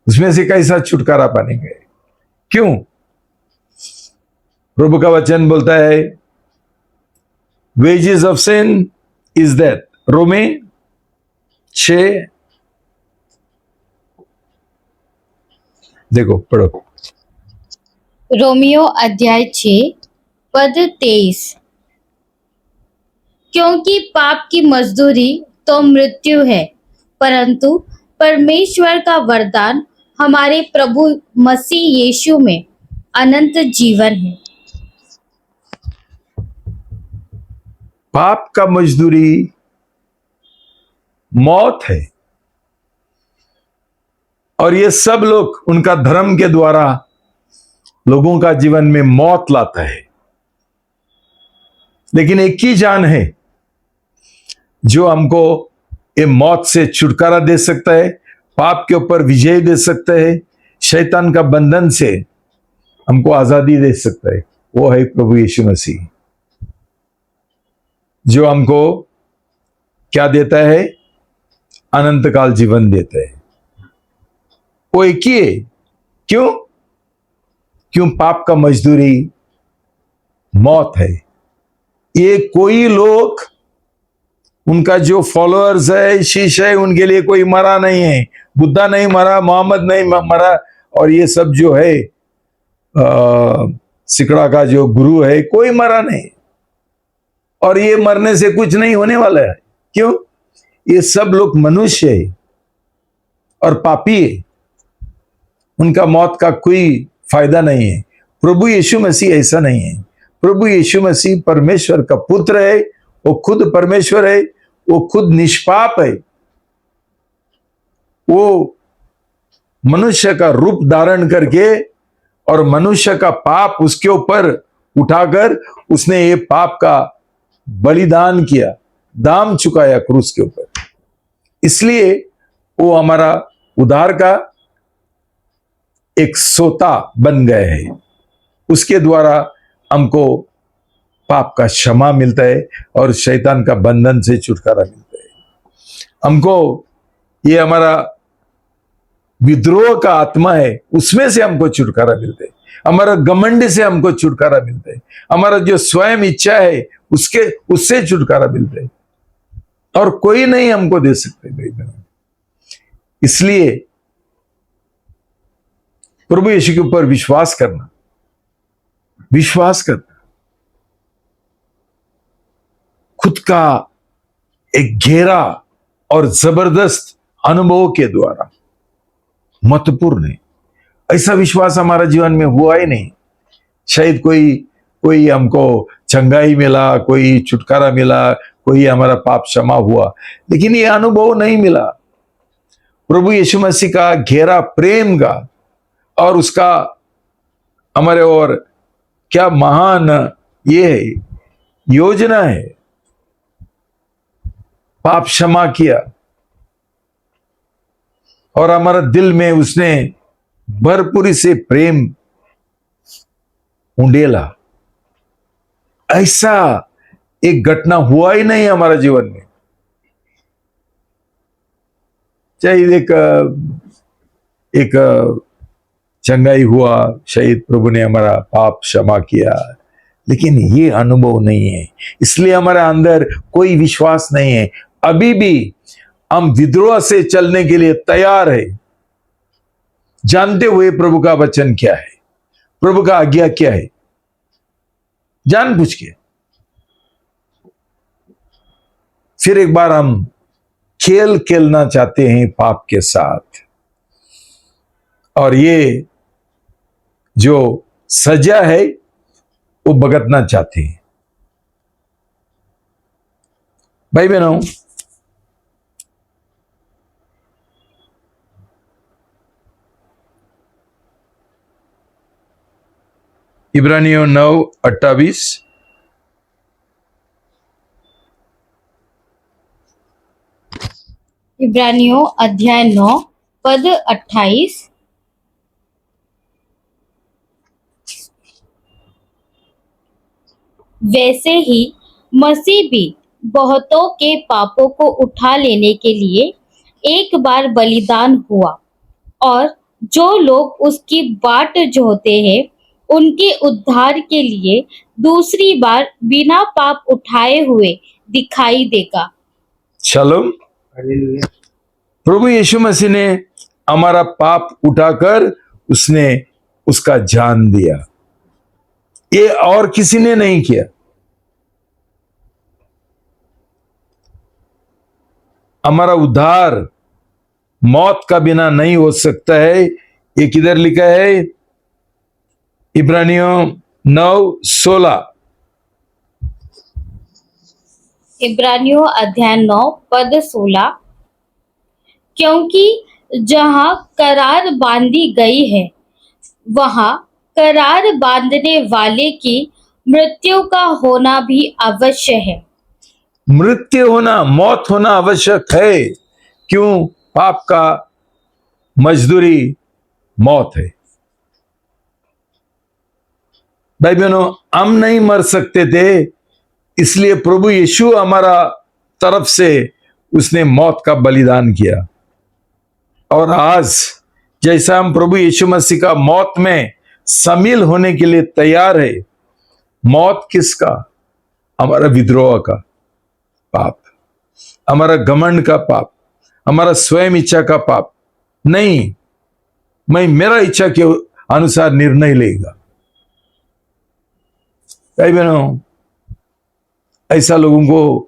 उसमें से कैसा छुटकारा पाएंगे। क्यों? प्रभु का वचन बोलता है wages of sin is death, Romans 6, देखो पढ़ो। रोमियो अध्याय 6 पद 23। क्योंकि पाप की मजदूरी तो मृत्यु है, परंतु परमेश्वर का वरदान हमारे प्रभु मसीह यीशु में अनंत जीवन है। पाप का मजदूरी मौत है, और ये सब लोग उनका धर्म के द्वारा लोगों का जीवन में मौत लाता है, लेकिन एक ही जान है जो हमको ये मौत से छुटकारा दे सकता है, पाप के ऊपर विजय दे सकता है, शैतान का बंधन से हमको आजादी दे सकता है। वो है प्रभु यीशु मसीह, जो हमको क्या देता है? अनंत काल जीवन देता है। वो एक ही है। क्यों पाप का मजदूरी मौत है। ये कोई लोग, उनका जो फॉलोअर्स है, शिष्य है, उनके लिए कोई मरा नहीं है। बुद्धा नहीं मरा, मोहम्मद नहीं मरा, और ये सब जो है सिकड़ा का जो गुरु है, कोई मरा नहीं। और ये मरने से कुछ नहीं होने वाला है। क्यों? ये सब लोग मनुष्य है और पापी है, उनका मौत का कोई फायदा नहीं है। प्रभु यीशु मसीह ऐसा नहीं है। प्रभु यीशु मसीह परमेश्वर का पुत्र है, वो खुद परमेश्वर है, वो खुद निष्पाप है। वो मनुष्य का रूप धारण करके और मनुष्य का पाप उसके ऊपर उठाकर उसने ये पाप का बलिदान किया, दाम चुकाया क्रूस के ऊपर। इसलिए वो हमारा उद्धार का एक सोता बन गए हैं। उसके द्वारा हमको पाप का क्षमा मिलता है और शैतान का बंधन से छुटकारा मिलता है। हमको ये हमारा विद्रोह का आत्मा है, उसमें से हमको छुटकारा मिलता है। हमारा घमंड से हमको छुटकारा मिलता है। हमारा जो स्वयं इच्छा है उससे छुटकारा मिलता है, और कोई नहीं हमको दे सकते भाई बहन। इसलिए प्रभु यीशु के ऊपर विश्वास करना, खुद का एक गहरा और जबरदस्त अनुभव के द्वारा, महत्वपूर्ण है। ऐसा विश्वास हमारा जीवन में हुआ ही नहीं। शायद कोई हमको चंगाई मिला, कोई छुटकारा मिला, कोई हमारा पाप क्षमा हुआ, लेकिन ये अनुभव नहीं मिला प्रभु यीशु मसीह का गहरा प्रेम का, और उसका हमारे और क्या महान ये है, योजना है। पाप क्षमा किया और हमारा दिल में उसने भरपूरी से प्रेम उंडेला। ऐसा एक घटना हुआ ही नहीं हमारा जीवन में। चाहे एक चंगाई हुआ, शायद प्रभु ने हमारा पाप क्षमा किया, लेकिन ये अनुभव नहीं है। इसलिए हमारे अंदर कोई विश्वास नहीं है। अभी भी हम विद्रोह से चलने के लिए तैयार है, जानते हुए प्रभु का वचन क्या है, प्रभु का आज्ञा क्या है, जान बुझ के। फिर एक बार हम खेल खेलना चाहते हैं पाप के साथ, और ये जो सजा है वो भुगतना चाहते हैं। भाई बहनों, इब्रानियों 9:28, इब्रानियों अध्याय 9 पद 28। वैसे ही मसीह भी बहुतों के पापों को उठा लेने के लिए एक बार बलिदान हुआ, और जो लोग उसकी बाट जोहते हैं उनके उद्धार के लिए दूसरी बार बिना पाप उठाए हुए दिखाई देगा। शालोम। प्रभु यीशु मसीह ने हमारा पाप उठाकर उसने उसका जान दिया। ये और किसी ने नहीं किया। हमारा उद्धार मौत का बिना नहीं हो सकता है। ये किधर लिखा है? इब्रानियों 9:16। इब्रानियों अध्याय 9 पद 16। क्योंकि जहाँ करार बांधी गई है वहाँ करार बांधने वाले की मृत्यु का होना भी अवश्य है। मृत्यु होना, मौत होना आवश्यक है। क्यों? पाप का मजदूरी मौत है। भाई बहनों, हम नहीं मर सकते थे, इसलिए प्रभु यीशु हमारा तरफ से उसने मौत का बलिदान किया। और आज जैसा हम प्रभु यीशु मसीह का मौत में शामिल होने के लिए तैयार है, मौत किसका? हमारा विद्रोह का पाप, हमारा घमंड का पाप, हमारा स्वयं इच्छा का पाप। नहीं, मैं मेरा इच्छा के अनुसार निर्णय लेगा। भाई बहनों, ऐसा लोगों को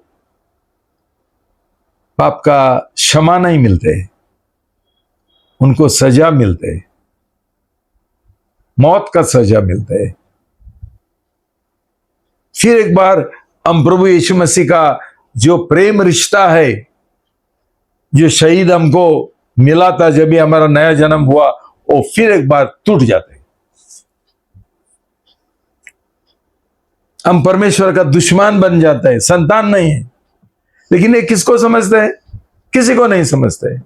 पाप का क्षमा नहीं मिलते, उनको सजा मिलते है, मौत का सजा मिलता है। फिर एक बार हम प्रभु यीशु मसीह का जो प्रेम रिश्ता है, जो शहीद हमको मिला था जब भी हमारा नया जन्म हुआ, वो फिर एक बार टूट जाते हैं। हम परमेश्वर का दुश्मन बन जाता है, संतान नहीं है। लेकिन ये किसको समझते हैं? किसी को नहीं समझते।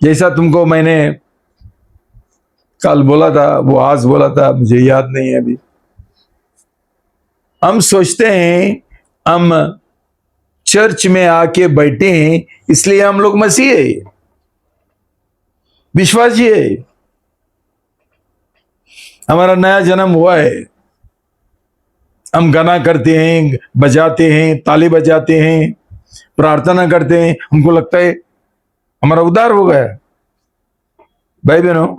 जैसा तुमको मैंने कल बोला था, वो आज बोला था, मुझे याद नहीं है अभी। हम सोचते हैं हम चर्च में आके बैठे हैं इसलिए हम लोग मसीह है, विश्वासी है, हमारा नया जन्म हुआ है। हम गाना करते हैं, बजाते हैं, ताली बजाते हैं, प्रार्थना करते हैं, हमको लगता है हमारा उद्धार हो गया। भाई बहनों,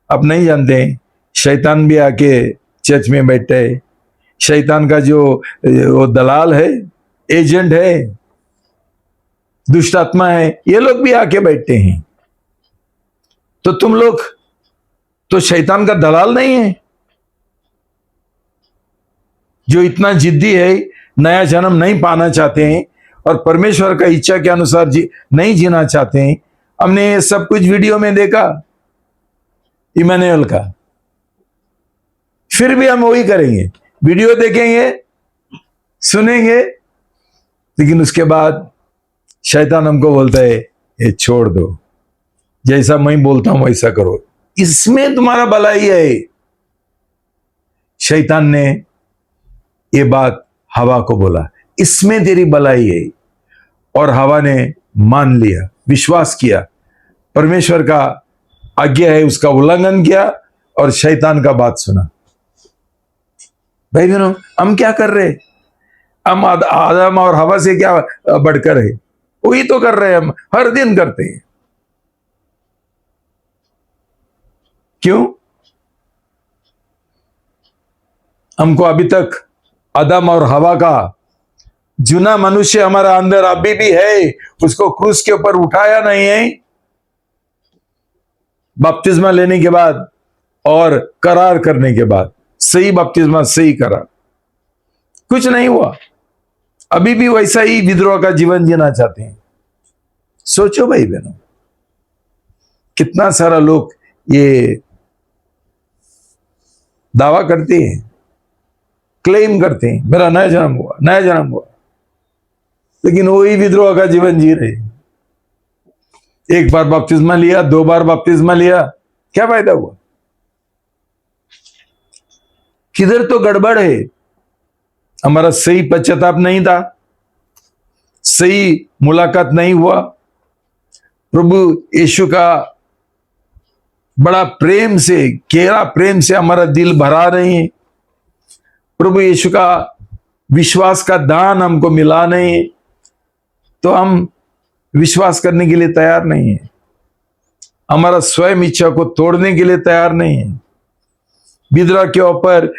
आप नहीं जानते, शैतान भी आके चर्च में बैठता है। शैतान का जो वो दलाल है, एजेंट है, दुष्ट आत्मा है, ये लोग भी आके बैठते हैं। तो तुम लोग तो शैतान का दलाल नहीं है, जो इतना जिद्दी है, नया जन्म नहीं पाना चाहते हैं और परमेश्वर का इच्छा के अनुसार नहीं जीना चाहते हैं। हमने ये सब कुछ वीडियो में देखा इमानुएल का। फिर भी हम वही करेंगे, वीडियो देखेंगे, सुनेंगे, लेकिन उसके बाद शैतान हमको बोलता है ये छोड़ दो, जैसा मैं बोलता हूं वैसा करो, इसमें तुम्हारा भलाई है। शैतान ने ये बात हवा को बोला, इसमें तेरी भलाई है, और हवा ने मान लिया, विश्वास किया, परमेश्वर का आज्ञा है उसका उल्लंघन किया और शैतान का बात सुना। भाई बहनों, हम क्या कर रहे? हम आदम और हवा से क्या बढ़कर है? वही तो कर रहे हैं, हम हर दिन करते हैं। क्यों? हमको अभी तक आदम और हवा का जुना मनुष्य हमारा अंदर अभी भी है, उसको क्रूस के ऊपर उठाया नहीं है। बपतिस्मा लेने के बाद और करार करने के बाद, सही बपतिस्मा, सही करार, कुछ नहीं हुआ। अभी भी वैसा ही विद्रोह का जीवन जीना चाहते हैं। सोचो भाई बहनों, कितना सारा लोग ये दावा करते हैं, क्लेम करते हैं मेरा नया जन्म हुआ, नया जन्म हुआ, लेकिन वही विद्रोह का जीवन जी रहे। एक बार बपतिस्मा लिया, 2 बार बपतिस्मा लिया, क्या फायदा हुआ? किधर तो गड़बड़ है। हमारा सही पश्चाताप नहीं था, सही मुलाकात नहीं हुआ, प्रभु यीशु का बड़ा प्रेम से, गहरा प्रेम से हमारा दिल भरा नहीं है, प्रभु यीशु का विश्वास का दान हमको मिला नहीं है, तो हम विश्वास करने के लिए तैयार नहीं है, हमारा स्वयं इच्छा को तोड़ने के लिए तैयार नहीं है, विद्रोह के ऊपर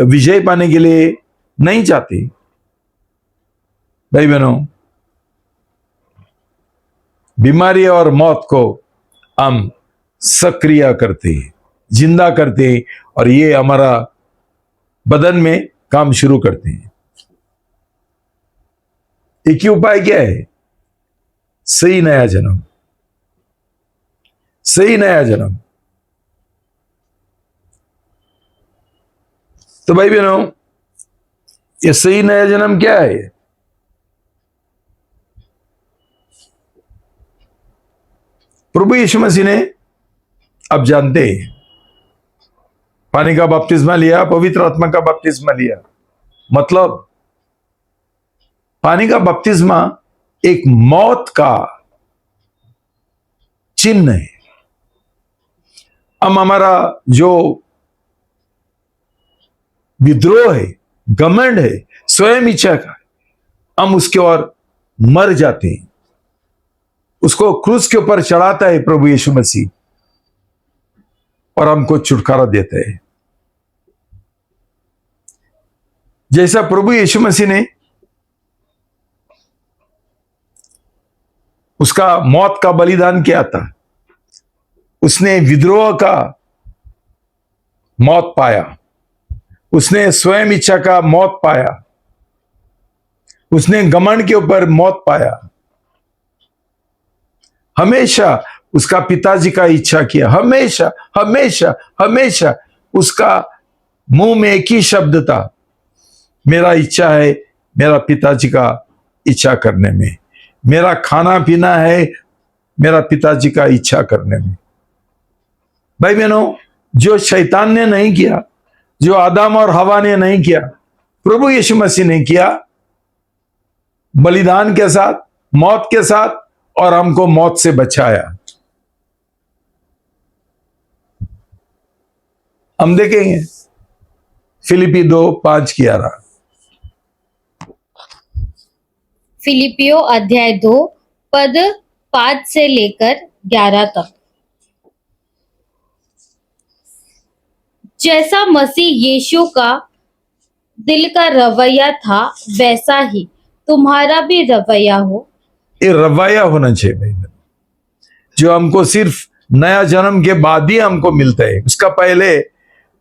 विजय पाने के लिए नहीं चाहते। भाई बहनों, बीमारी और मौत को हम सक्रिय करते हैं, जिंदा करते हैं, और ये हमारा बदन में काम शुरू करते हैं। एक ही उपाय क्या है? सही नया जन्म, सही नया जन्म। तो भाई बहनों, ये सही नया जन्म क्या है? प्रभु यीशु मसीह ने, आप जानते हैं, पानी का बपतिस्मा लिया, पवित्र आत्मा का बपतिस्मा लिया। मतलब पानी का बपतिस्मा एक मौत का चिन्ह है। हम हमारा जो विद्रोह है, घमंड है, स्वयं इच्छा का, हम उसके ओर मर जाते हैं। उसको क्रूस के ऊपर चढ़ाता है प्रभु यीशु मसीह और हमको छुटकारा देता है। जैसा प्रभु यीशु मसीह ने उसका मौत का बलिदान किया था, उसने विद्रोह का मौत पाया, उसने स्वयं इच्छा का मौत पाया, उसने घमंड के ऊपर मौत पाया। हमेशा उसका पिताजी का इच्छा किया, हमेशा हमेशा हमेशा उसका मुंह में एक ही शब्द था, मेरा इच्छा है मेरा पिताजी का इच्छा करने में, मेरा खाना पीना है मेरा पिताजी का इच्छा करने में। भाई बहनों, जो शैतान ने नहीं किया, जो आदम और हवा ने नहीं किया, प्रभु यीशु मसीह ने किया, बलिदान के साथ, मौत के साथ, और हमको मौत से बचाया। हम देखेंगे फिलिपी 2:5-11। फिलिपियो अध्याय 2 पद 5 से लेकर 11 तक। जैसा मसीह यीशु का दिल का रवैया था वैसा ही तुम्हारा भी रवैया हो। ये रवैया होना चाहिए भाई, जो हमको सिर्फ नया जन्म के बाद ही हमको मिलता है। उसका पहले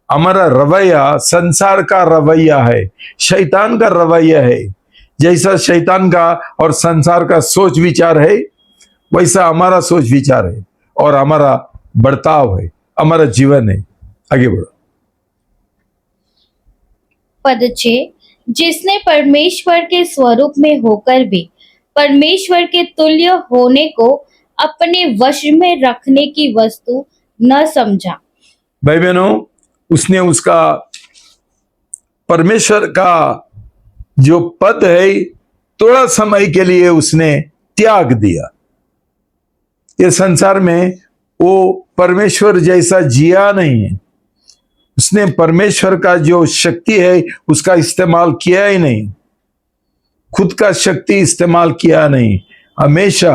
हमारा रवैया संसार का रवैया है, शैतान का रवैया है। जैसा शैतान का और संसार का सोच विचार है, वैसा हमारा सोच विचार है और हमारा बर्ताव है, हमारा जीवन है। आगे बढ़ो। पद 6, जिसने परमेश्वर के स्वरूप में होकर भी परमेश्वर के तुल्य होने को अपने वश में रखने की वस्तु न समझा। भाई बहनों, उसने उसका परमेश्वर का जो पद है थोड़ा समय के लिए उसने त्याग दिया। ये संसार में वो परमेश्वर जैसा जिया नहीं है। उसने परमेश्वर का जो शक्ति है उसका इस्तेमाल किया ही नहीं, खुद का शक्ति इस्तेमाल किया नहीं। हमेशा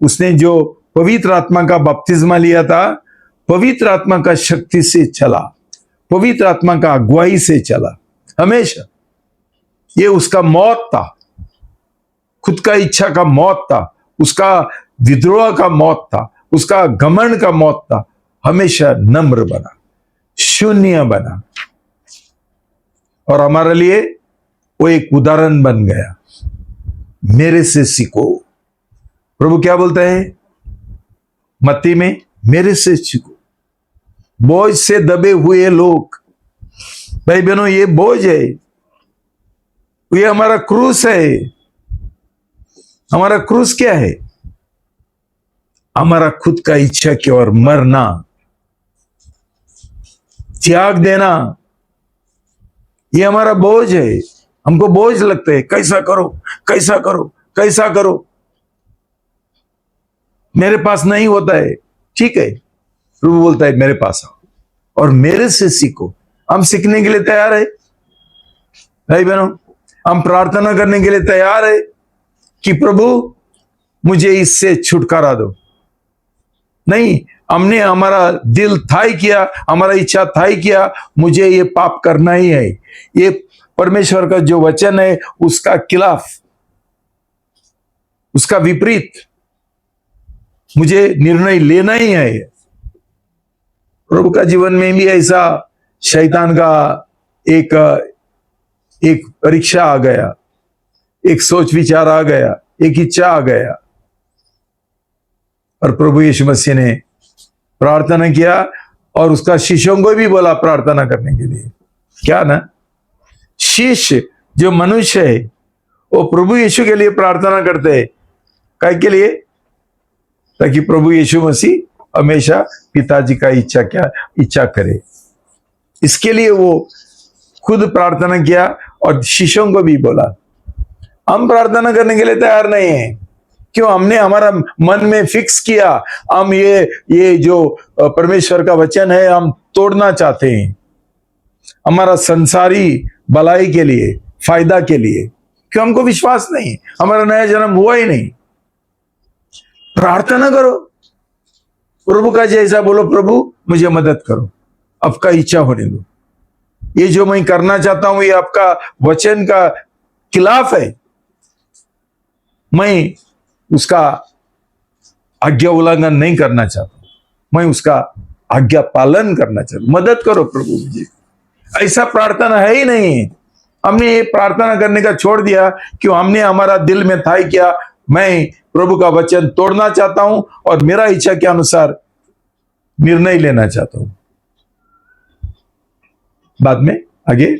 उसने जो पवित्र आत्मा का बपतिस्मा लिया था, पवित्र आत्मा का शक्ति से चला, पवित्र आत्मा का अगुवाई से चला। हमेशा ये उसका मौत था, खुद का इच्छा का मौत था, उसका विद्रोह का मौत था, उसका घमंड का मौत था। हमेशा नम्र बना, शून्य बना, और हमारे लिए वो एक उदाहरण बन गया। मेरे से सीखो, प्रभु क्या बोलता है मत्ती में? मेरे से सीखो, बोझ से दबे हुए लोग। भाई बहनों, ये बोझ है, ये हमारा क्रूस है। हमारा क्रूस क्या है? हमारा खुद का इच्छा की ओर मरना, त्याग देना, ये हमारा बोझ है। हमको बोझ लगता है, कैसा करो कैसा करो कैसा करो, मेरे पास नहीं होता है। ठीक है, प्रभु बोलता है मेरे पास आओ और मेरे से सीखो। हम सीखने के लिए तैयार है भाई बहनों, हम प्रार्थना करने के लिए तैयार है कि प्रभु मुझे इससे छुटकारा दो। नहीं, हमने हमारा दिल थाई किया, हमारा इच्छा थाई किया, मुझे ये पाप करना ही है, ये परमेश्वर का जो वचन है उसका खिलाफ, उसका विपरीत मुझे निर्णय लेना ही है। प्रभु का जीवन में भी ऐसा शैतान का एक परीक्षा आ गया, एक सोच विचार आ गया, एक इच्छा आ गया, और प्रभु यीशु मसीह ने प्रार्थना किया और उसका शिष्यों को भी बोला प्रार्थना करने के लिए। क्या ना, शिष्य जो मनुष्य है वो प्रभु यीशु के लिए प्रार्थना करते हैं। काय के लिए? ताकि प्रभु यीशु मसीह हमेशा पिताजी का इच्छा करे। इसके लिए वो खुद प्रार्थना किया और शिष्यों को भी बोला। हम प्रार्थना करने के लिए तैयार नहीं है। क्यों? हमने हमारा मन में फिक्स किया हम ये जो परमेश्वर का वचन है हम तोड़ना चाहते हैं, हमारा संसारी भलाई के लिए, फायदा के लिए। क्यों? हमको विश्वास नहीं, हमारा नया जन्म हुआ ही नहीं। प्रार्थना करो, प्रभु का जैसा बोलो, प्रभु मुझे मदद करो, आपका इच्छा होने दो। ये जो मैं करना चाहता हूं ये आपका वचन का खिलाफ है, मैं उसका आज्ञा उल्लंघन नहीं करना चाहता, मैं उसका आज्ञा पालन करना चाहता हूं, मदद करो प्रभु मुझे। ऐसा प्रार्थना है ही नहीं। हमने ये प्रार्थना करने का छोड़ दिया क्यों? हमने हमारा दिल में था क्या, मैं प्रभु का वचन तोड़ना चाहता हूं और मेरा इच्छा के अनुसार निर्णय लेना चाहता हूं। बाद में आगे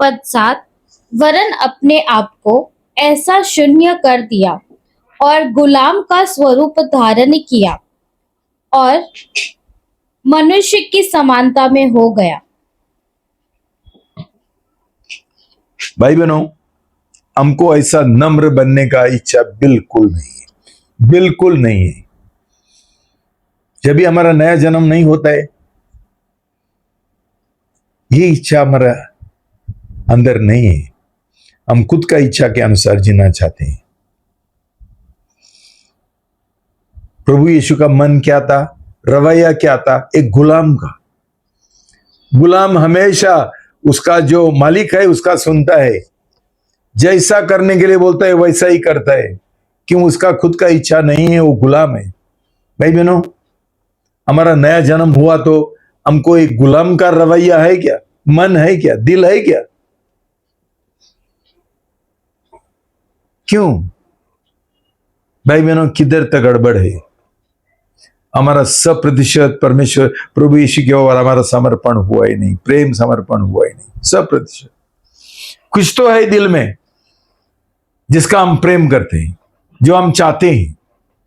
पद 7, वरन अपने आप को ऐसा शून्य कर दिया और गुलाम का स्वरूप धारण किया और मनुष्य की समानता में हो गया। भाई बहनों, हमको ऐसा नम्र बनने का इच्छा बिल्कुल नहीं है, बिल्कुल नहीं है। जब भी हमारा नया जन्म नहीं होता है ये इच्छा हमारा अंदर नहीं है। हम खुद का इच्छा के अनुसार जीना चाहते हैं। प्रभु यीशु का मन क्या था, रवैया क्या था? एक गुलाम का। गुलाम हमेशा उसका जो मालिक है उसका सुनता है, जैसा करने के लिए बोलता है वैसा ही करता है। क्यों? उसका खुद का इच्छा नहीं है, वो गुलाम है। भाई बहनों, हमारा नया जन्म हुआ तो हमको एक गुलाम का रवैया है क्या? मन है क्या? दिल है क्या? क्यों? भाई बहनों, किधर तक गड़बड़ है? हमारा 100% परमेश्वर प्रभु यीशु के ओर हमारा समर्पण हुआ ही नहीं, प्रेम समर्पण हुआ ही नहीं। 100% कुछ तो है दिल में जिसका हम प्रेम करते हैं, जो हम चाहते हैं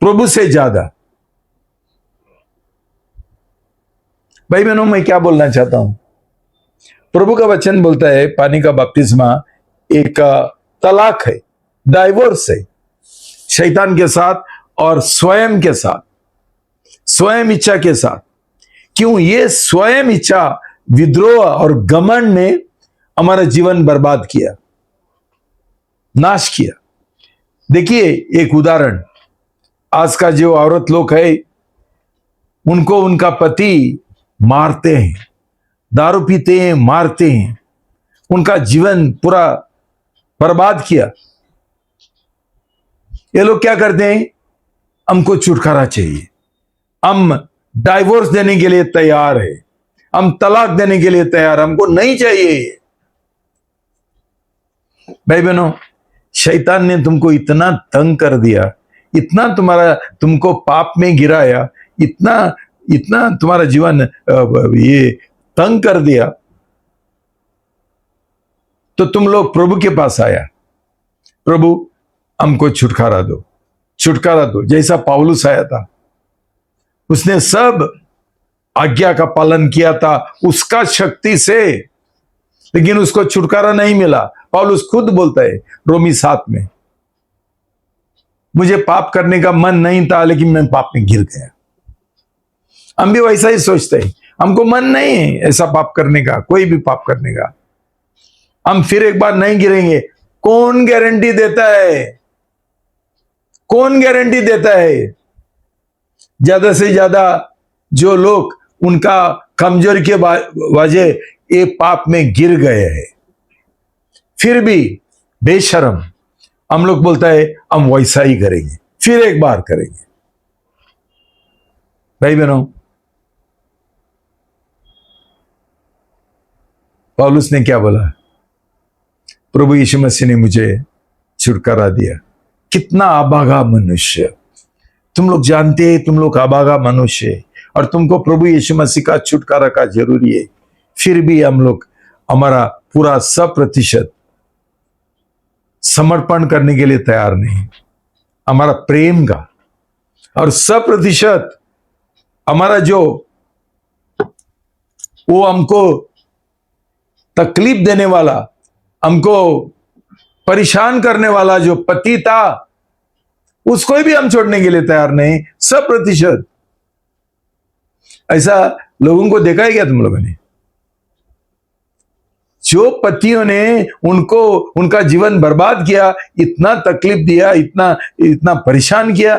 प्रभु से ज्यादा। भाई बहनों, मैं क्या बोलना चाहता हूं, प्रभु का वचन बोलता है पानी का बपतिस्मा एक तलाक है, डाइवोर्स है, शैतान के साथ और स्वयं के साथ, स्वयं इच्छा के साथ। क्यों? ये स्वयं इच्छा, विद्रोह और घमंड ने हमारा जीवन बर्बाद किया, नाश किया। देखिए एक उदाहरण, आज का जो औरत लोग है उनको उनका पति मारते हैं, दारू पीते हैं, मारते हैं, उनका जीवन पूरा बर्बाद किया। ये लोग क्या करते हैं? हमको छुटकारा चाहिए, हम डाइवोर्स देने के लिए तैयार है, हम तलाक देने के लिए तैयार, हमको नहीं चाहिए। भाई बहनों, शैतान ने तुमको इतना तंग कर दिया, इतना तुमको पाप में गिराया, इतना तुम्हारा जीवन ये तंग कर दिया, तो तुम लोग प्रभु के पास आया, प्रभु हमको छुटकारा दो, छुटकारा दो। जैसा पौलुस आया था, उसने सब आज्ञा का पालन किया था उसका शक्ति से, लेकिन उसको छुटकारा नहीं मिला। पौलुस खुद बोलता है रोमी 7 में, मुझे पाप करने का मन नहीं था लेकिन मैं पाप में गिर गया। हम भी वैसा ही सोचते हैं, हमको मन नहीं है ऐसा पाप करने का, कोई भी पाप करने का, हम फिर एक बार नहीं गिरेंगे। कौन गारंटी देता है? कौन गारंटी देता है? ज्यादा से ज्यादा जो लोग उनका कमजोरी के वजह ये पाप में गिर गए हैं, फिर भी बेशर्म हम लोग बोलता है हम वैसा ही करेंगे, फिर एक बार करेंगे। भाई बहनों, पौलुस ने क्या बोला? प्रभु यीशु मसीह ने मुझे छुटकारा दिया। कितना अभागा मनुष्य, तुम लोग जानते हैं तुम लोग अभागा मनुष्य है और तुमको प्रभु यीशु मसीह का छुटकारा का जरूरी है, फिर भी हम लोग हमारा पूरा 100% समर्पण करने के लिए तैयार नहीं। हमारा प्रेम का और 100% हमारा जो वो हमको तकलीफ देने वाला, हमको परेशान करने वाला जो पति था, उसको भी हम छोड़ने के लिए तैयार नहीं। 100%। ऐसा लोगों को देखा है क्या तुम लोगों ने? जो पतियों ने उनको उनका जीवन बर्बाद किया, इतना तकलीफ दिया, इतना इतना परेशान किया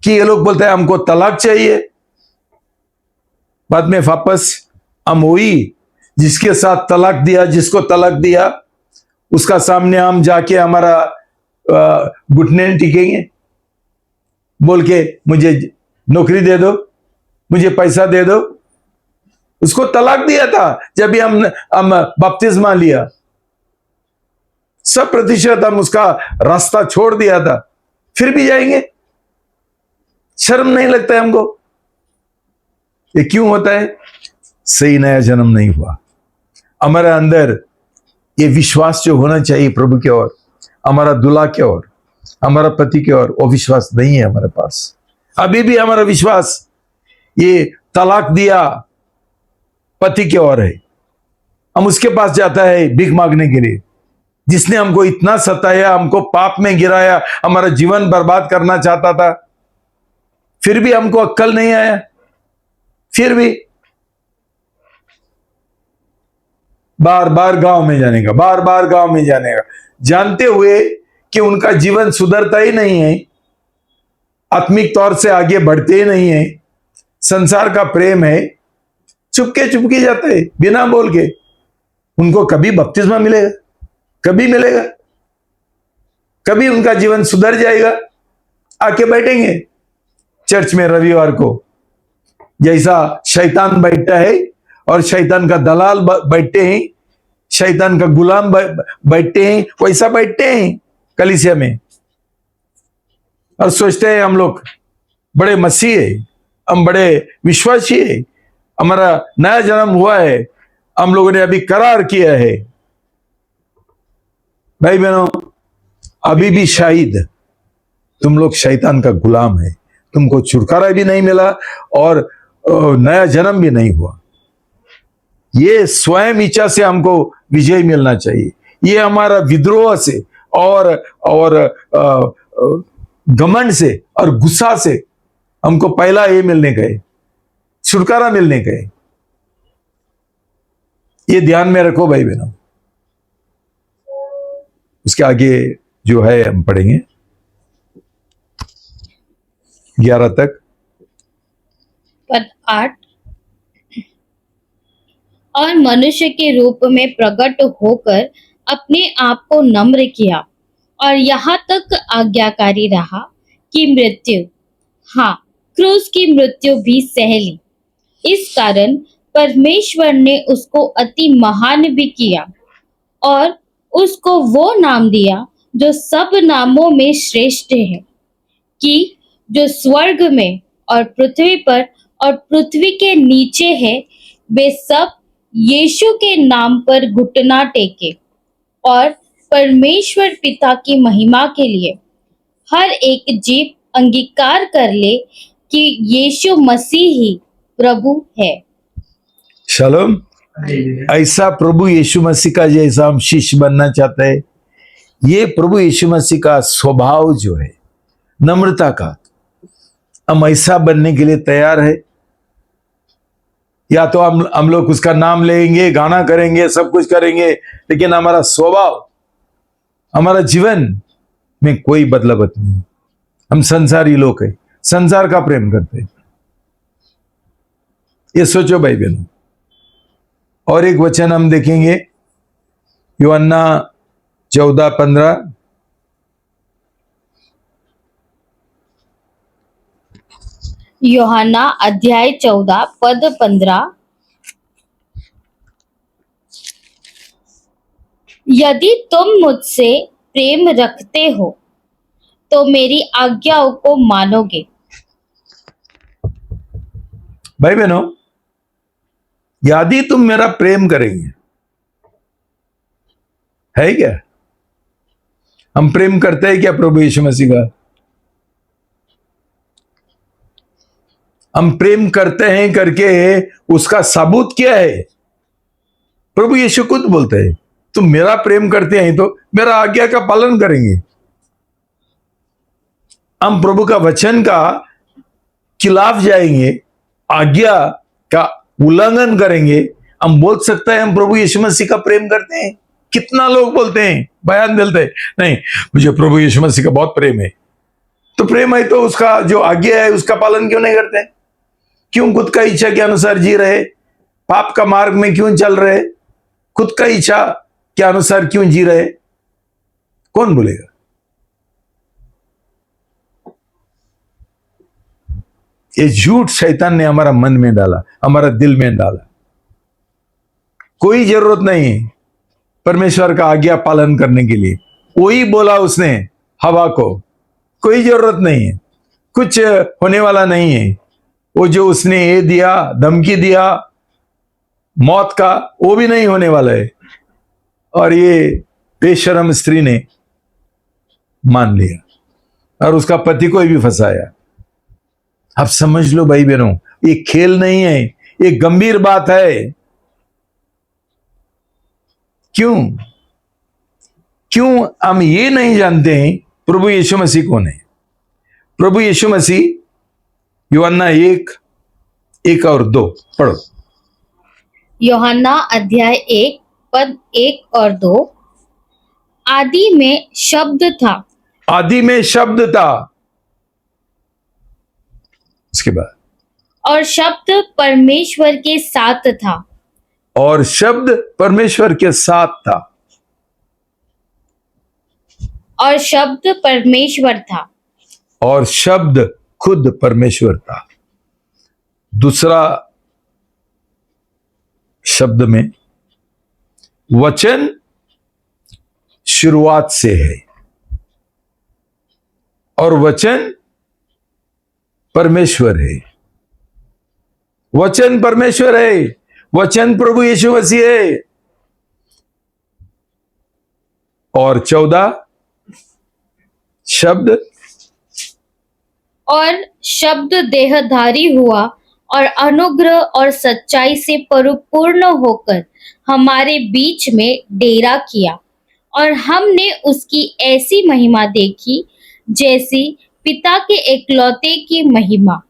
कि ये लोग बोलते हैं हमको तलाक चाहिए। बाद में वापस हम वही जिसके साथ तलाक दिया, जिसको तलाक दिया, उसका सामने हम जाके हमारा घुटने टिकेंगे, बोल के मुझे नौकरी दे दो, मुझे पैसा दे दो। उसको तलाक दिया था जब भी हम बपतिस्मा लिया। 100% हम उसका रास्ता छोड़ दिया था, फिर भी जाएंगे। शर्म नहीं लगता है हमको? ये क्यों होता है? सही नया जन्म नहीं हुआ। हमारे अंदर ये विश्वास जो होना चाहिए प्रभु की ओर, हमारा दूल्हा की ओर, हमारा पति की ओर, वो विश्वास नहीं है हमारे पास। अभी भी हमारा विश्वास ये तलाक दिया पति की ओर है। हम उसके पास जाता है भीख मांगने के लिए, जिसने हमको इतना सताया, हमको पाप में गिराया, हमारा जीवन बर्बाद करना चाहता था, फिर भी हमको अक्ल नहीं आया। फिर भी बार बार गांव में जाने का, बार बार गांव में जाने का, जानते हुए कि उनका जीवन सुधरता ही नहीं है, आत्मिक तौर से आगे बढ़ते ही नहीं है, संसार का प्रेम है, चुपके जाते हैं बिना बोल के। उनको कभी बपतिस्मा मिलेगा? कभी मिलेगा? कभी उनका जीवन सुधर जाएगा? आके बैठेंगे चर्च में रविवार को, जैसा शैतान बैठता है और शैतान का दलाल बैठते हैं, शैतान का गुलाम बैठते हैं, वैसा बैठते हैं कलीसिया में और सोचते हैं हम लोग बड़े मसीह है, हम बड़े विश्वासी है, हमारा नया जन्म हुआ है, हम लोगों ने अभी करार किया है। भाई बहनों, अभी भी शायद तुम लोग शैतान का गुलाम है, तुमको छुटकारा भी नहीं मिला और नया जन्म भी नहीं हुआ। ये स्वयं इच्छा से हमको विजय मिलना चाहिए। ये हमारा विद्रोह से और घमंड से और गुस्सा से हमको पहला ये मिलने का है, छुटकारा मिलने का है। ये ध्यान में रखो भाई बहनों। उसके आगे जो है हम पढ़ेंगे 11 तक। पद 8। और मनुष्य के रूप में प्रकट होकर अपने आप को नम्र किया और यहाँ तक आज्ञाकारी रहा कि मृत्यु, हाँ, क्रूस की मृत्यु भी सह ली। इस कारण परमेश्वर ने उसको अति महान भी किया और उसको वो नाम दिया जो सब नामों में श्रेष्ठ है, कि जो स्वर्ग में और पृथ्वी पर और पृथ्वी के नीचे है, वे सब यीशु के नाम पर घुटना टेके और परमेश्वर पिता की महिमा के लिए हर एक जीव अंगीकार कर ले कि यीशु मसीह ही प्रभु है। शालोम। ऐसा प्रभु यीशु मसीह का जैसा हम शिष्य बनना चाहते हैं, ये प्रभु यीशु मसीह का स्वभाव जो है नम्रता का, हम ऐसा बनने के लिए तैयार है। या तो हम लोग उसका नाम लेंगे, गाना करेंगे, सब कुछ करेंगे, लेकिन हमारा स्वभाव, हमारा जीवन में कोई बदलाव नहीं। हम संसारी लोग हैं, संसार का प्रेम करते हैं। ये सोचो भाई बहनों। और एक वचन हम देखेंगे यूहन्ना 14:15। यूहन्ना अध्याय 14 पद 15। यदि तुम मुझसे प्रेम रखते हो तो मेरी आज्ञाओं को मानोगे। भाई बहनों, यदि तुम मेरा प्रेम करेंगे, है क्या? हम प्रेम करते हैं क्या प्रभु यीशु मसीह का? हम प्रेम करते हैं करके उसका सबूत क्या है? प्रभु यीशु खुद बोलते हैं, तुम मेरा प्रेम करते हैं तो मेरा आज्ञा का पालन करेंगे। हम प्रभु का वचन का खिलाफ जाएंगे, आज्ञा का उल्लंघन करेंगे, हम बोल सकते हैं हम प्रभु यीशु मसीह का प्रेम करते हैं? कितना लोग बोलते हैं, बयान देते हैं, नहीं मुझे प्रभु यीशु मसीह का बहुत प्रेम है। तो प्रेम है तो उसका जो आज्ञा है उसका पालन क्यों नहीं करते? क्यों खुद का इच्छा के अनुसार जी रहे? पाप का मार्ग में क्यों चल रहे? खुद का इच्छा के अनुसार क्यों जी रहे? कौन बोलेगा? ये झूठ शैतान ने हमारा मन में डाला, हमारा दिल में डाला। कोई जरूरत नहीं है परमेश्वर का आज्ञा पालन करने के लिए। वही बोला उसने हवा को, कोई जरूरत नहीं है, कुछ होने वाला नहीं है। वो जो उसने ये दिया, धमकी दिया मौत का, वो भी नहीं होने वाला है। और ये बेशर्म स्त्री ने मान लिया और उसका पति को भी फंसाया। अब समझ लो भाई बहनों, ये खेल नहीं है, ये गंभीर बात है। क्यों क्यों हम ये नहीं जानते हैं प्रभु यीशु मसीह कौन है? प्रभु यीशु मसीह यूहन्ना 1 और 2 पढ़ो। यूहन्ना अध्याय 1 पद 1 और 2। आदि में शब्द था, आदि में शब्द था। इसके बाद और शब्द परमेश्वर के साथ था, और शब्द परमेश्वर के साथ था, और शब्द परमेश्वर था। और शब्द खुद परमेश्वर था। दूसरा शब्द में वचन शुरुआत से है और वचन परमेश्वर है। वचन परमेश्वर है, वचन प्रभु यीशु मसीह है। और 14 शब्द, और शब्द देहधारी हुआ और अनुग्रह और सच्चाई से परिपूर्ण होकर हमारे बीच में डेरा किया, और हमने उसकी ऐसी महिमा देखी जैसी पिता के एकलौते की महिमा।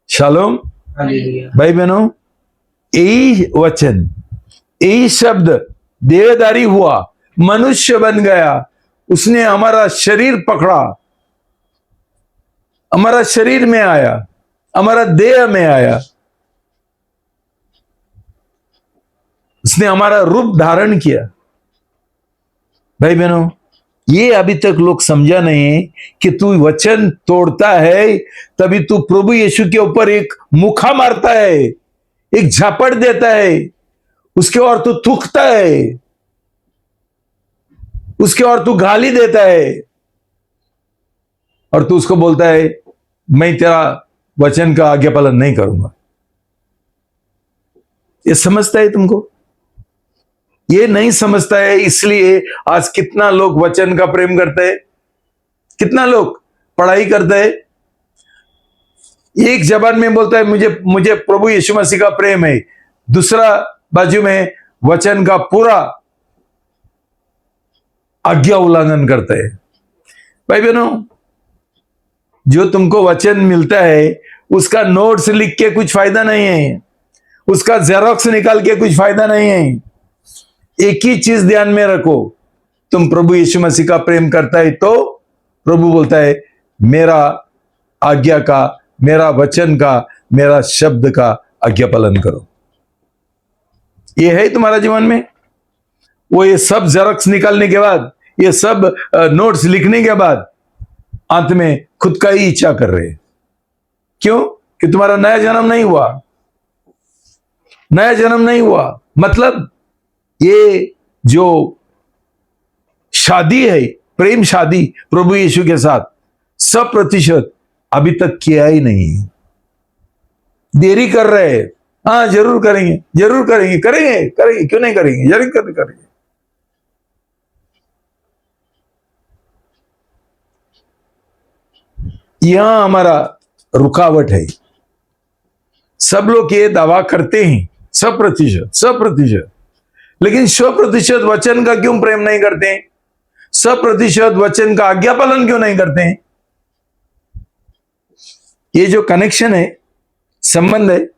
शालोम भाई बहनों, यही वचन, यही शब्द देहधारी हुआ, मनुष्य बन गया। उसने हमारा शरीर पकड़ा, हमारा शरीर में आया, हमारा देह में आया। उसने हमारा रूप धारण किया। भाई बहनों, ये अभी तक लोग समझा नहीं है कि तू वचन तोड़ता है तभी तू प्रभु यीशु के ऊपर एक मुखा मारता है, एक झापड़ देता है, उसके और तू थूकता है, उसके और तू गाली देता है, और तू उसको बोलता है मैं तेरा वचन का आज्ञा पालन नहीं करूंगा। ये समझता है तुमको? ये नहीं समझता है, इसलिए आज कितना लोग वचन का प्रेम करते हैं, कितना लोग पढ़ाई करते हैं, एक जबान में बोलता है मुझे प्रभु यीशु मसीह का प्रेम है, दूसरा बाजू में वचन का पूरा आज्ञा उल्लंघन करते हैं। भाई बहनों, जो तुमको वचन मिलता है उसका नोट्स लिख के कुछ फायदा नहीं है, उसका जेरोक्स निकाल के कुछ फायदा नहीं है। एक ही चीज ध्यान में रखो, तुम प्रभु यीशु मसीह का प्रेम करता है तो प्रभु बोलता है मेरा आज्ञा का, मेरा वचन का, मेरा शब्द का आज्ञा पालन करो। ये है तुम्हारा जीवन में। वो ये सब जेरोक्स निकालने के बाद, ये सब नोट्स लिखने के बाद अंत में खुद का ही इच्छा कर रहे हैं। क्यों? कि तुम्हारा नया जन्म नहीं हुआ। नया जन्म नहीं हुआ मतलब ये जो शादी है प्रेम शादी प्रभु यीशु के साथ 100% अभी तक किया ही नहीं। देरी कर रहे हैं। हाँ, जरूर करेंगे, जरूर करेंगे, करेंगे करेंगे, क्यों नहीं करेंगे, जरूर करेंगे। यहां हमारा रुकावट है। सब लोग ये दावा करते हैं 100%, 100%, लेकिन 100% वचन का क्यों प्रेम नहीं करते हैं? 100% वचन का आज्ञा पालन क्यों नहीं करते हैं? ये जो कनेक्शन है, संबंध है,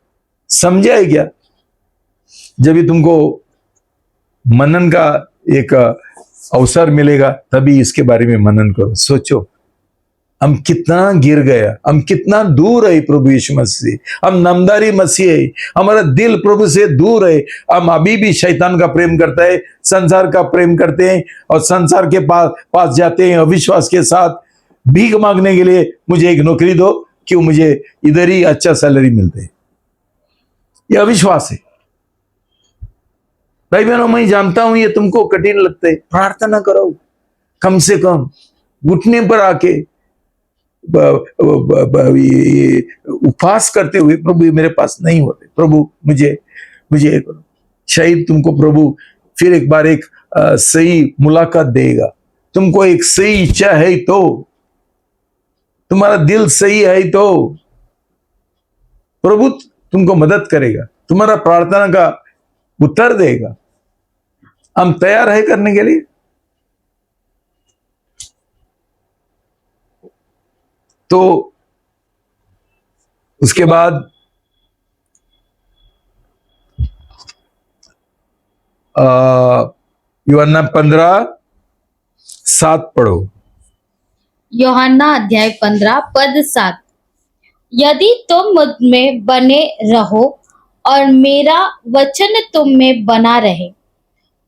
समझा है क्या? जब भी तुमको मनन का एक अवसर मिलेगा तभी इसके बारे में मनन करो, सोचो हम कितना गिर गया, हम कितना दूर है प्रभु यीशु मसीह से। हम नामदारी मसीह है, हमारा दिल प्रभु से दूर है। हम अभी भी शैतान का प्रेम करता है, संसार का प्रेम करते हैं और संसार के पास जाते हैं अविश्वास के साथ भीख मांगने के लिए, मुझे एक नौकरी दो, क्यों मुझे इधर ही अच्छा सैलरी मिलते है। ये अविश्वास है। भाई बहनों, मैं जानता हूं ये तुमको कठिन लगता है। प्रार्थना करो, कम से कम घुटने पर आके उपवास करते हुए, प्रभु ये मेरे पास नहीं होते, प्रभु मुझे करो। शायद तुमको प्रभु फिर एक बार एक सही मुलाकात देगा। तुमको एक सही इच्छा है तो, तुम्हारा दिल सही है तो प्रभु तुमको मदद करेगा, तुम्हारा प्रार्थना का उत्तर देगा। हम तैयार है करने के लिए। तो उसके बाद यूहन्ना 15:7 पढ़ो। यूहन्ना अध्याय 15 पद 7। यदि तुम मुझ में बने रहो और मेरा वचन तुम में बना रहे,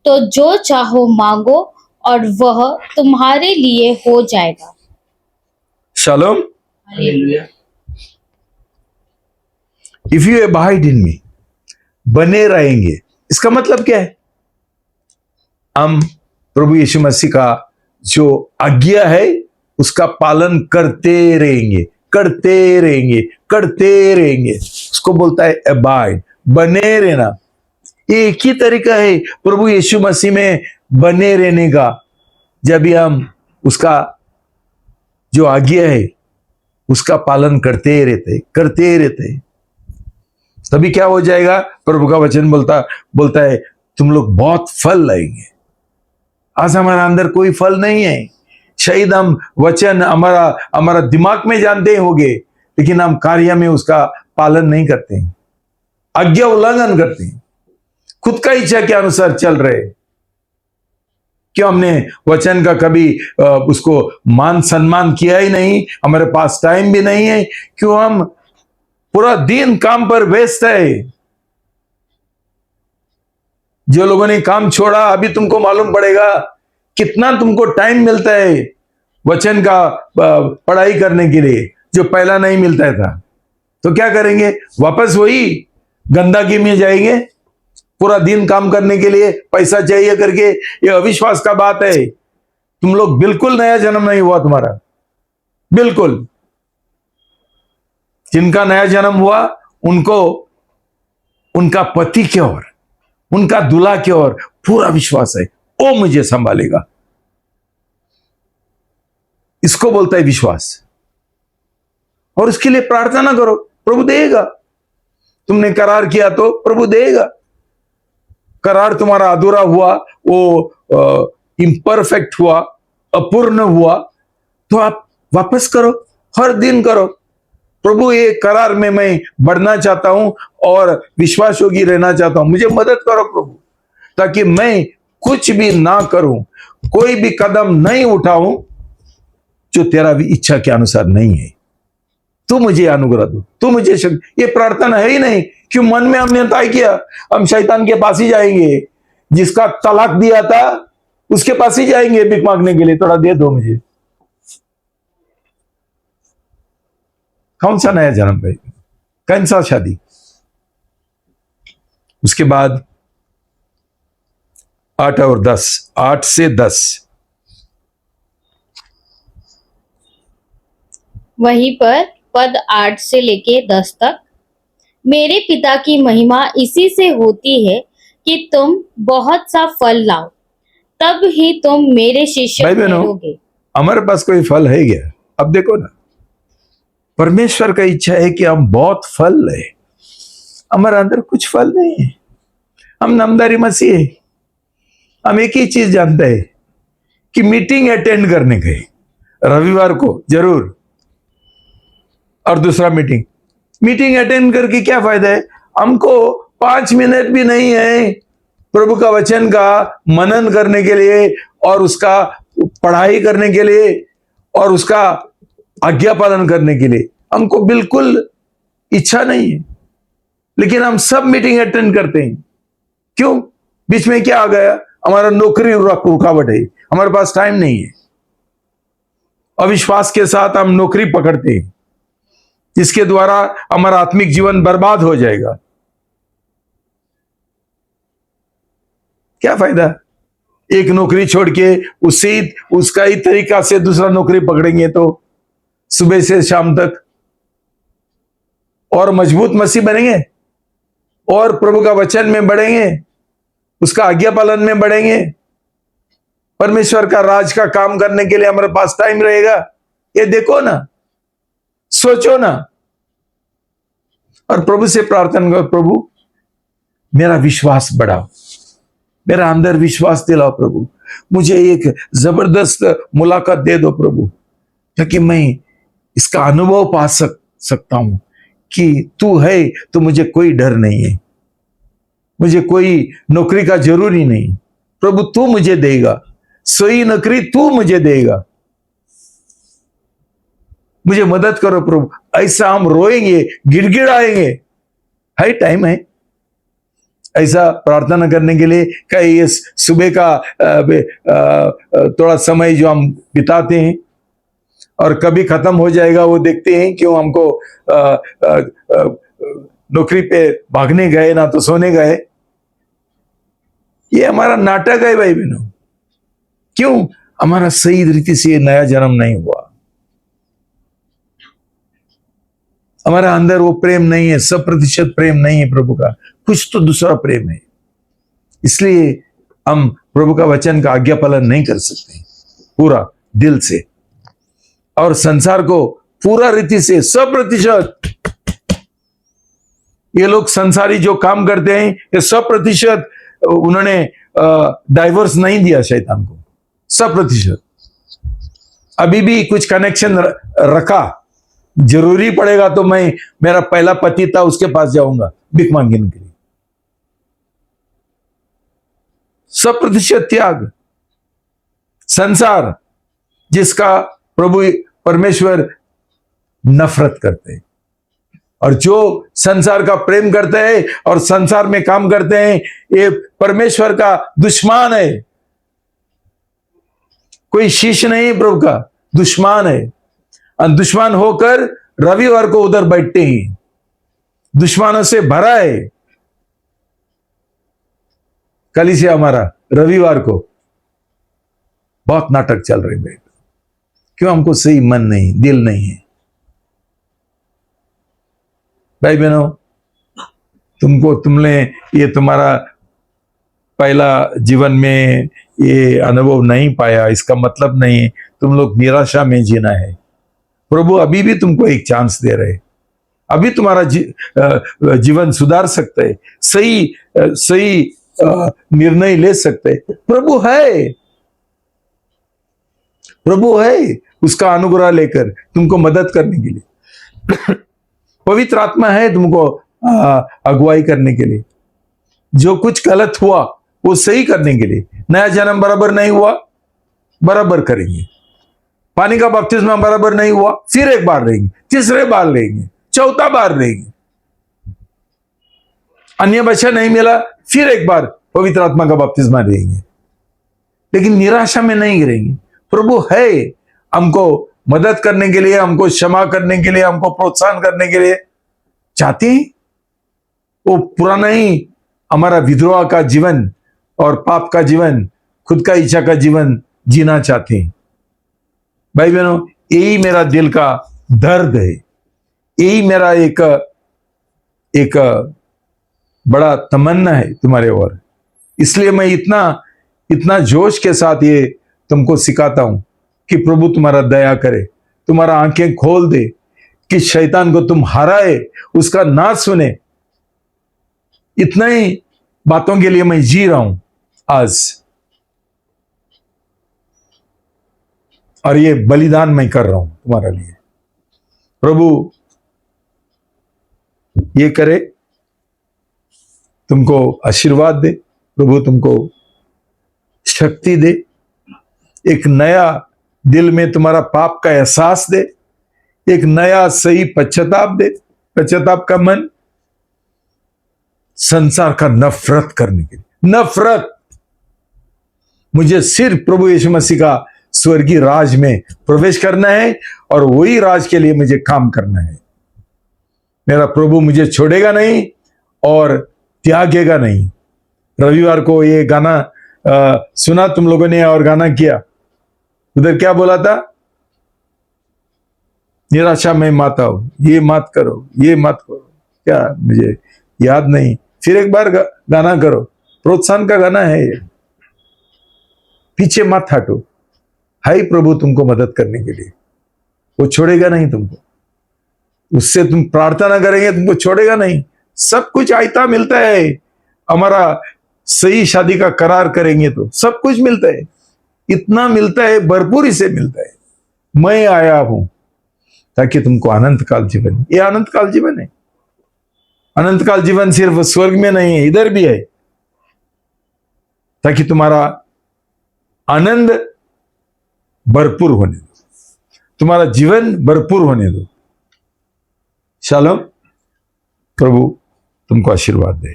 तो जो चाहो मांगो और वह तुम्हारे लिए हो जाएगा। शालोम। हालेलुया। If you abide in me, बने रहेंगे, इसका मतलब क्या है? हम प्रभु यीशु मसीह का जो आज्ञा है उसका पालन करते रहेंगे, करते रहेंगे, करते रहेंगे। उसको बोलता है अबाइड, बने रहना। ये एक ही तरीका है प्रभु यीशु मसीह में बने रहने का। जब भी हम उसका जो आज्ञा है उसका पालन करते रहते, तभी क्या हो जाएगा? प्रभु का वचन बोलता है तुम लोग बहुत फल लाएंगे। आज हमारा अंदर कोई फल नहीं है। शायद हम वचन हमारा दिमाग में जानते होंगे, लेकिन हम कार्य में उसका पालन नहीं करते हैं, आज्ञा उल्लंघन करते हैं, खुद का इच्छा के अनुसार चल रहे। क्यों हमने वचन का कभी उसको मान सम्मान किया ही नहीं? हमारे पास टाइम भी नहीं है। क्यों हम पूरा दिन काम पर व्यस्त है? जो लोगों ने काम छोड़ा, अभी तुमको मालूम पड़ेगा कितना तुमको टाइम मिलता है वचन का पढ़ाई करने के लिए, जो पहला नहीं मिलता था। तो क्या करेंगे? वापस वही गंदगी में जाएंगे, पूरा दिन काम करने के लिए पैसा चाहिए करके। ये अविश्वास का बात है। तुम लोग बिल्कुल नया जन्म नहीं हुआ तुम्हारा, बिल्कुल। जिनका नया जन्म हुआ उनको उनका पति की ओर, उनका दूल्हा की ओर पूरा विश्वास है, वो मुझे संभालेगा। इसको बोलता है विश्वास। और उसके लिए प्रार्थना करो, प्रभु देगा। तुमने करार किया तो प्रभु देगा। करार तुम्हारा अधूरा हुआ, वो इम्परफेक्ट हुआ, अपूर्ण हुआ, तो आप वापस करो, हर दिन करो। प्रभु ये करार में मैं बढ़ना चाहता हूं और विश्वास योगी रहना चाहता हूं, मुझे मदद करो प्रभु, ताकि मैं कुछ भी ना करूं, कोई भी कदम नहीं उठाऊं जो तेरा इच्छा के अनुसार नहीं है। तू मुझे अनुग्रह दो, तू मुझे शक्ति। ये प्रार्थना है ही नहीं। क्यों? मन में हमने तय किया हम शैतान के पास ही जाएंगे। जिसका तलाक दिया था उसके पास ही जाएंगे भीख मांगने के लिए, थोड़ा दे दो मुझे। कौन सा नया जन्म भाई? कौन सा शादी? उसके बाद 8 और 10, 8 से 10। वहीं पर पद 8 से लेके 10 तक, मेरे पिता की महिमा इसी से होती है कि तुम बहुत सा फल लाओ, तब ही तुम मेरे शिष्य भाई बहनों, ठहरोगे। हमारे पास कोई फल है क्या? अब देखो ना, परमेश्वर का इच्छा है कि हम बहुत फल लें। हमारे अंदर कुछ फल नहीं है। हम नामधारी मसीह है। हम एक ही चीज जानते हैं कि मीटिंग अटेंड करने गए रविवार को जरूर, और दूसरा मीटिंग अटेंड करके क्या फायदा है? हमको 5 मिनट भी नहीं है प्रभु का वचन का मनन करने के लिए, और उसका पढ़ाई करने के लिए, और उसका आज्ञा पालन करने के लिए हमको बिल्कुल इच्छा नहीं है। लेकिन हम सब मीटिंग अटेंड करते हैं। क्यों? बीच में क्या आ गया? हमारा नौकरी रुकावट है, हमारे पास टाइम नहीं है। अविश्वास के साथ हम नौकरी पकड़ते हैं, जिसके द्वारा हमारा आत्मिक जीवन बर्बाद हो जाएगा। क्या फायदा? एक नौकरी छोड़ के उसका ही तरीका से दूसरा नौकरी पकड़ेंगे तो सुबह से शाम तक, और मजबूत मसीह बनेंगे, और प्रभु का वचन में बढ़ेंगे, उसका आज्ञा पालन में बढ़ेंगे, परमेश्वर का राज का काम करने के लिए हमारे पास टाइम रहेगा। ये देखो ना, सोचो ना, और प्रभु से प्रार्थना करो, प्रभु मेरा विश्वास बढ़ाओ, मेरा अंदर विश्वास दिलाओ प्रभु, मुझे एक जबरदस्त मुलाकात दे दो प्रभु, ताकि मैं इसका अनुभव पा सकता हूं कि तू है तो मुझे कोई डर नहीं है, मुझे कोई नौकरी का जरूरी नहीं। प्रभु तू मुझे देगा, सही नौकरी तू मुझे देगा, मुझे मदद करो प्रभु। ऐसा हम रोएंगे, गिड़गिड़ाएंगे, है टाइम है ऐसा प्रार्थना करने के लिए। कई ये सुबह का थोड़ा समय जो हम बिताते हैं और कभी खत्म हो जाएगा, वो देखते हैं क्यों हमको नौकरी पे भागने गए ना तो सोने गए। ये हमारा नाटक है भाई बहनों। क्यों? हमारा सही रीति से नया जन्म नहीं हुआ, हमारा अंदर वो प्रेम नहीं है, 100% प्रेम नहीं है प्रभु का, कुछ तो दूसरा प्रेम है। इसलिए हम प्रभु का वचन का आज्ञा पालन नहीं कर सकते पूरा दिल से, और संसार को पूरा रीति से 100%। ये लोग संसारी जो काम करते हैं, ये 100% उन्होंने डाइवर्स नहीं दिया शैतान को, 100%। अभी भी कुछ कनेक्शन रखा, जरूरी पड़ेगा तो मैं, मेरा पहला पति था उसके पास जाऊंगा भीख मांगने के लिए। 100% त्याग। संसार जिसका प्रभु परमेश्वर नफरत करते हैं, और जो संसार का प्रेम करते हैं और संसार में काम करते हैं, ये परमेश्वर का दुश्मन है। कोई शिष्य नहीं प्रभु का, दुश्मन है। और दुश्मन होकर रविवार को उधर बैठते हैं, दुश्मनों से भरा है कलीसिया हमारा। रविवार को बहुत नाटक चल रहे हैं। क्यों? हमको सही मन नहीं, दिल नहीं है। भाई बहनों, तुमने ये तुम्हारा पहला जीवन में ये अनुभव नहीं पाया, इसका मतलब नहीं तुम लोग निराशा में जीना है। प्रभु अभी भी तुमको एक चांस दे रहे, अभी तुम्हारा जीवन सुधार सकते है, सही निर्णय ले सकते। प्रभु है उसका अनुग्रह लेकर तुमको मदद करने के लिए। पवित्र आत्मा है तुमको अगुवाई करने के लिए। जो कुछ गलत हुआ वो सही करने के लिए। नया जन्म बराबर नहीं हुआ, बराबर करेंगे। पानी का बपतिस्मा बराबर नहीं हुआ, फिर एक बार लेंगे, तीसरे बार लेंगे, चौथा बार लेंगे। अन्य भाषा नहीं मिला, फिर एक बार पवित्र आत्मा का बपतिस्मा लेंगे। लेकिन निराशा में नहीं गिरेंगे। प्रभु है हमको मदद करने के लिए, हमको क्षमा करने के लिए, हमको प्रोत्साहन करने के लिए चाहते हैं। वो पुराना ही हमारा विद्रोह का जीवन और पाप का जीवन, खुद का इच्छा का जीवन जीना चाहते हैं। भाई बहनों, यही मेरा दिल का दर्द है। यही मेरा एक बड़ा तमन्ना है तुम्हारे ओर। इसलिए मैं इतना जोश के साथ ये तुमको सिखाता हूं कि प्रभु तुम्हारा दया करे, तुम्हारा आंखें खोल दे, कि शैतान को तुम हराए, उसका ना सुने। इतना ही बातों के लिए मैं जी रहा हूं आज, और ये बलिदान मैं कर रहा हूं तुम्हारे लिए। प्रभु ये करे, तुमको आशीर्वाद दे, प्रभु तुमको शक्ति दे, एक नया दिल में तुम्हारा पाप का एहसास दे, एक नया सही पश्चाताप दे, पश्चाताप का मन, संसार का नफरत करने के लिए। नफरत, मुझे सिर्फ प्रभु यीशु मसीह का स्वर्गीय राज में प्रवेश करना है, और वही राज के लिए मुझे काम करना है। मेरा प्रभु मुझे छोड़ेगा नहीं और त्यागेगा नहीं। रविवार को ये गाना सुना तुम लोगों ने और गाना किया। उधर क्या बोला था? निराशा में मत आओ, ये मत करो, ये मत करो, क्या मुझे याद नहीं। फिर एक बार गाना करो, प्रोत्साहन का गाना है ये। पीछे मत हटो, हाय प्रभु तुमको मदद करने के लिए, वो छोड़ेगा नहीं तुमको। उससे तुम प्रार्थना करेंगे, तुमको छोड़ेगा नहीं। सब कुछ आयता मिलता है। हमारा सही शादी का करार करेंगे तो सब कुछ मिलता है, इतना मिलता है, भरपूर से मिलता है। मैं आया हूं ताकि तुमको अनंत काल जीवन, ये अनंत काल जीवन है। अनंत काल जीवन सिर्फ स्वर्ग में नहीं है, इधर भी है, ताकि तुम्हारा आनंद भरपूर होने दो, तुम्हारा जीवन भरपूर होने दो। शालोम, प्रभु तुमको आशीर्वाद दे।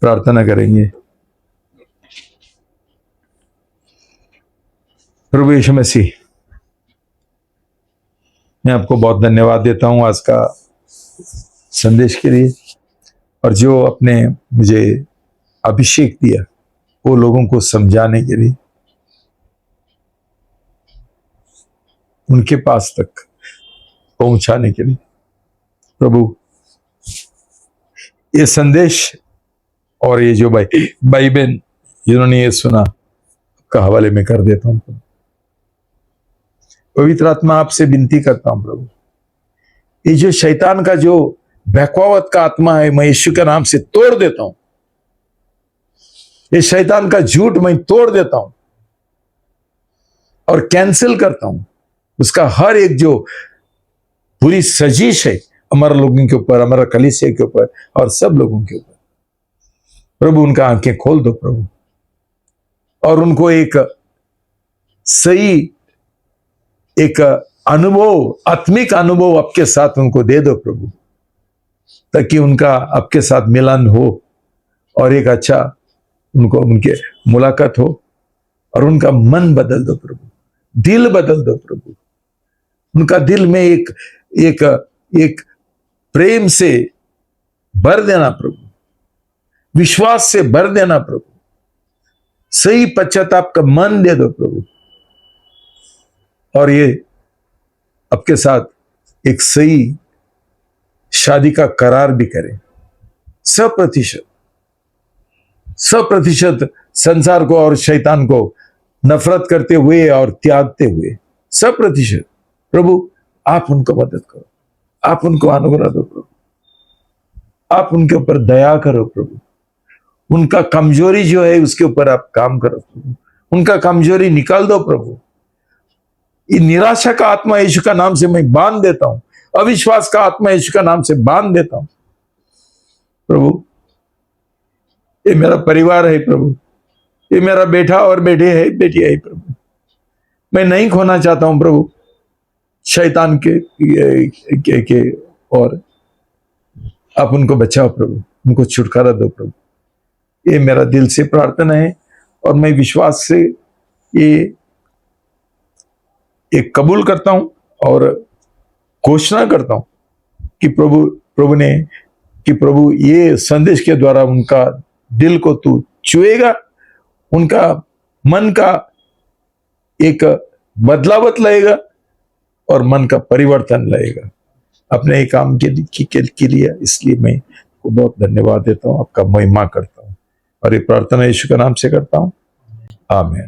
प्रार्थना करेंगे। प्रभु यीशु मसीह, मैं आपको बहुत धन्यवाद देता हूं आज का संदेश के लिए, और जो अपने मुझे अभिषेक दिया वो लोगों को समझाने के लिए, उनके पास तक पहुंचाने के लिए। प्रभु ये संदेश और ये जो भाई बहन जिन्होंने ये सुना, का हवाले में कर देता हूं। पवित्र आत्मा, आपसे विनती करता हूं प्रभु, ये जो शैतान का जो बहकावत का आत्मा है, मैं यीशु के नाम से तोड़ देता हूं। ये शैतान का झूठ मैं तोड़ देता हूं और कैंसिल करता हूं। उसका हर एक जो पूरी सजिश है हमारे लोगों के ऊपर, हमारा कलीसिया के ऊपर और सब लोगों के ऊपर, प्रभु उनका आंखें खोल दो प्रभु, और उनको एक सही एक अनुभव, आत्मिक अनुभव आपके साथ उनको दे दो प्रभु, ताकि उनका आपके साथ मिलन हो और एक अच्छा उनको उनके मुलाकात हो, और उनका मन बदल दो प्रभु, दिल बदल दो प्रभु। उनका दिल में एक एक एक प्रेम से भर देना प्रभु, विश्वास से भर देना प्रभु, सही पश्चाताप का मन दे दो प्रभु, और ये आपके साथ एक सही शादी का करार भी करें। 100% संसार को और शैतान को नफरत करते हुए और त्यागते हुए 100%। प्रभु आप उनको मदद करो, आप उनको अनुग्रह दो प्रभु, आप उनके ऊपर दया करो प्रभु। उनका कमजोरी जो है उसके ऊपर आप काम करो प्रभु, उनका कमजोरी निकाल दो प्रभु। ये निराशा का आत्मा यीशु का नाम से मैं बांध देता हूं, अविश्वास का आत्मा यीशु का नाम से बांध देता हूं प्रभु। ये मेरा परिवार है प्रभु, ये मेरा बेटा और बेटे है, बेटी है प्रभु। मैं नहीं खोना चाहता हूं प्रभु शैतान के और आप उनको बचाओ प्रभु, उनको छुटकारा दो प्रभु। ये मेरा दिल से प्रार्थना है, और मैं विश्वास से ये कबूल करता हूं और घोषणा करता हूं कि प्रभु ये संदेश के द्वारा उनका दिल को तू छुएगा, उनका मन का एक बदलावत लाएगा और मन का परिवर्तन लाएगा अपने ही काम के लिए। इसलिए मैं को बहुत धन्यवाद देता हूँ, आपका महिमा करता हूँ और ये प्रार्थना यीशु के नाम से करता हूँ, आमीन।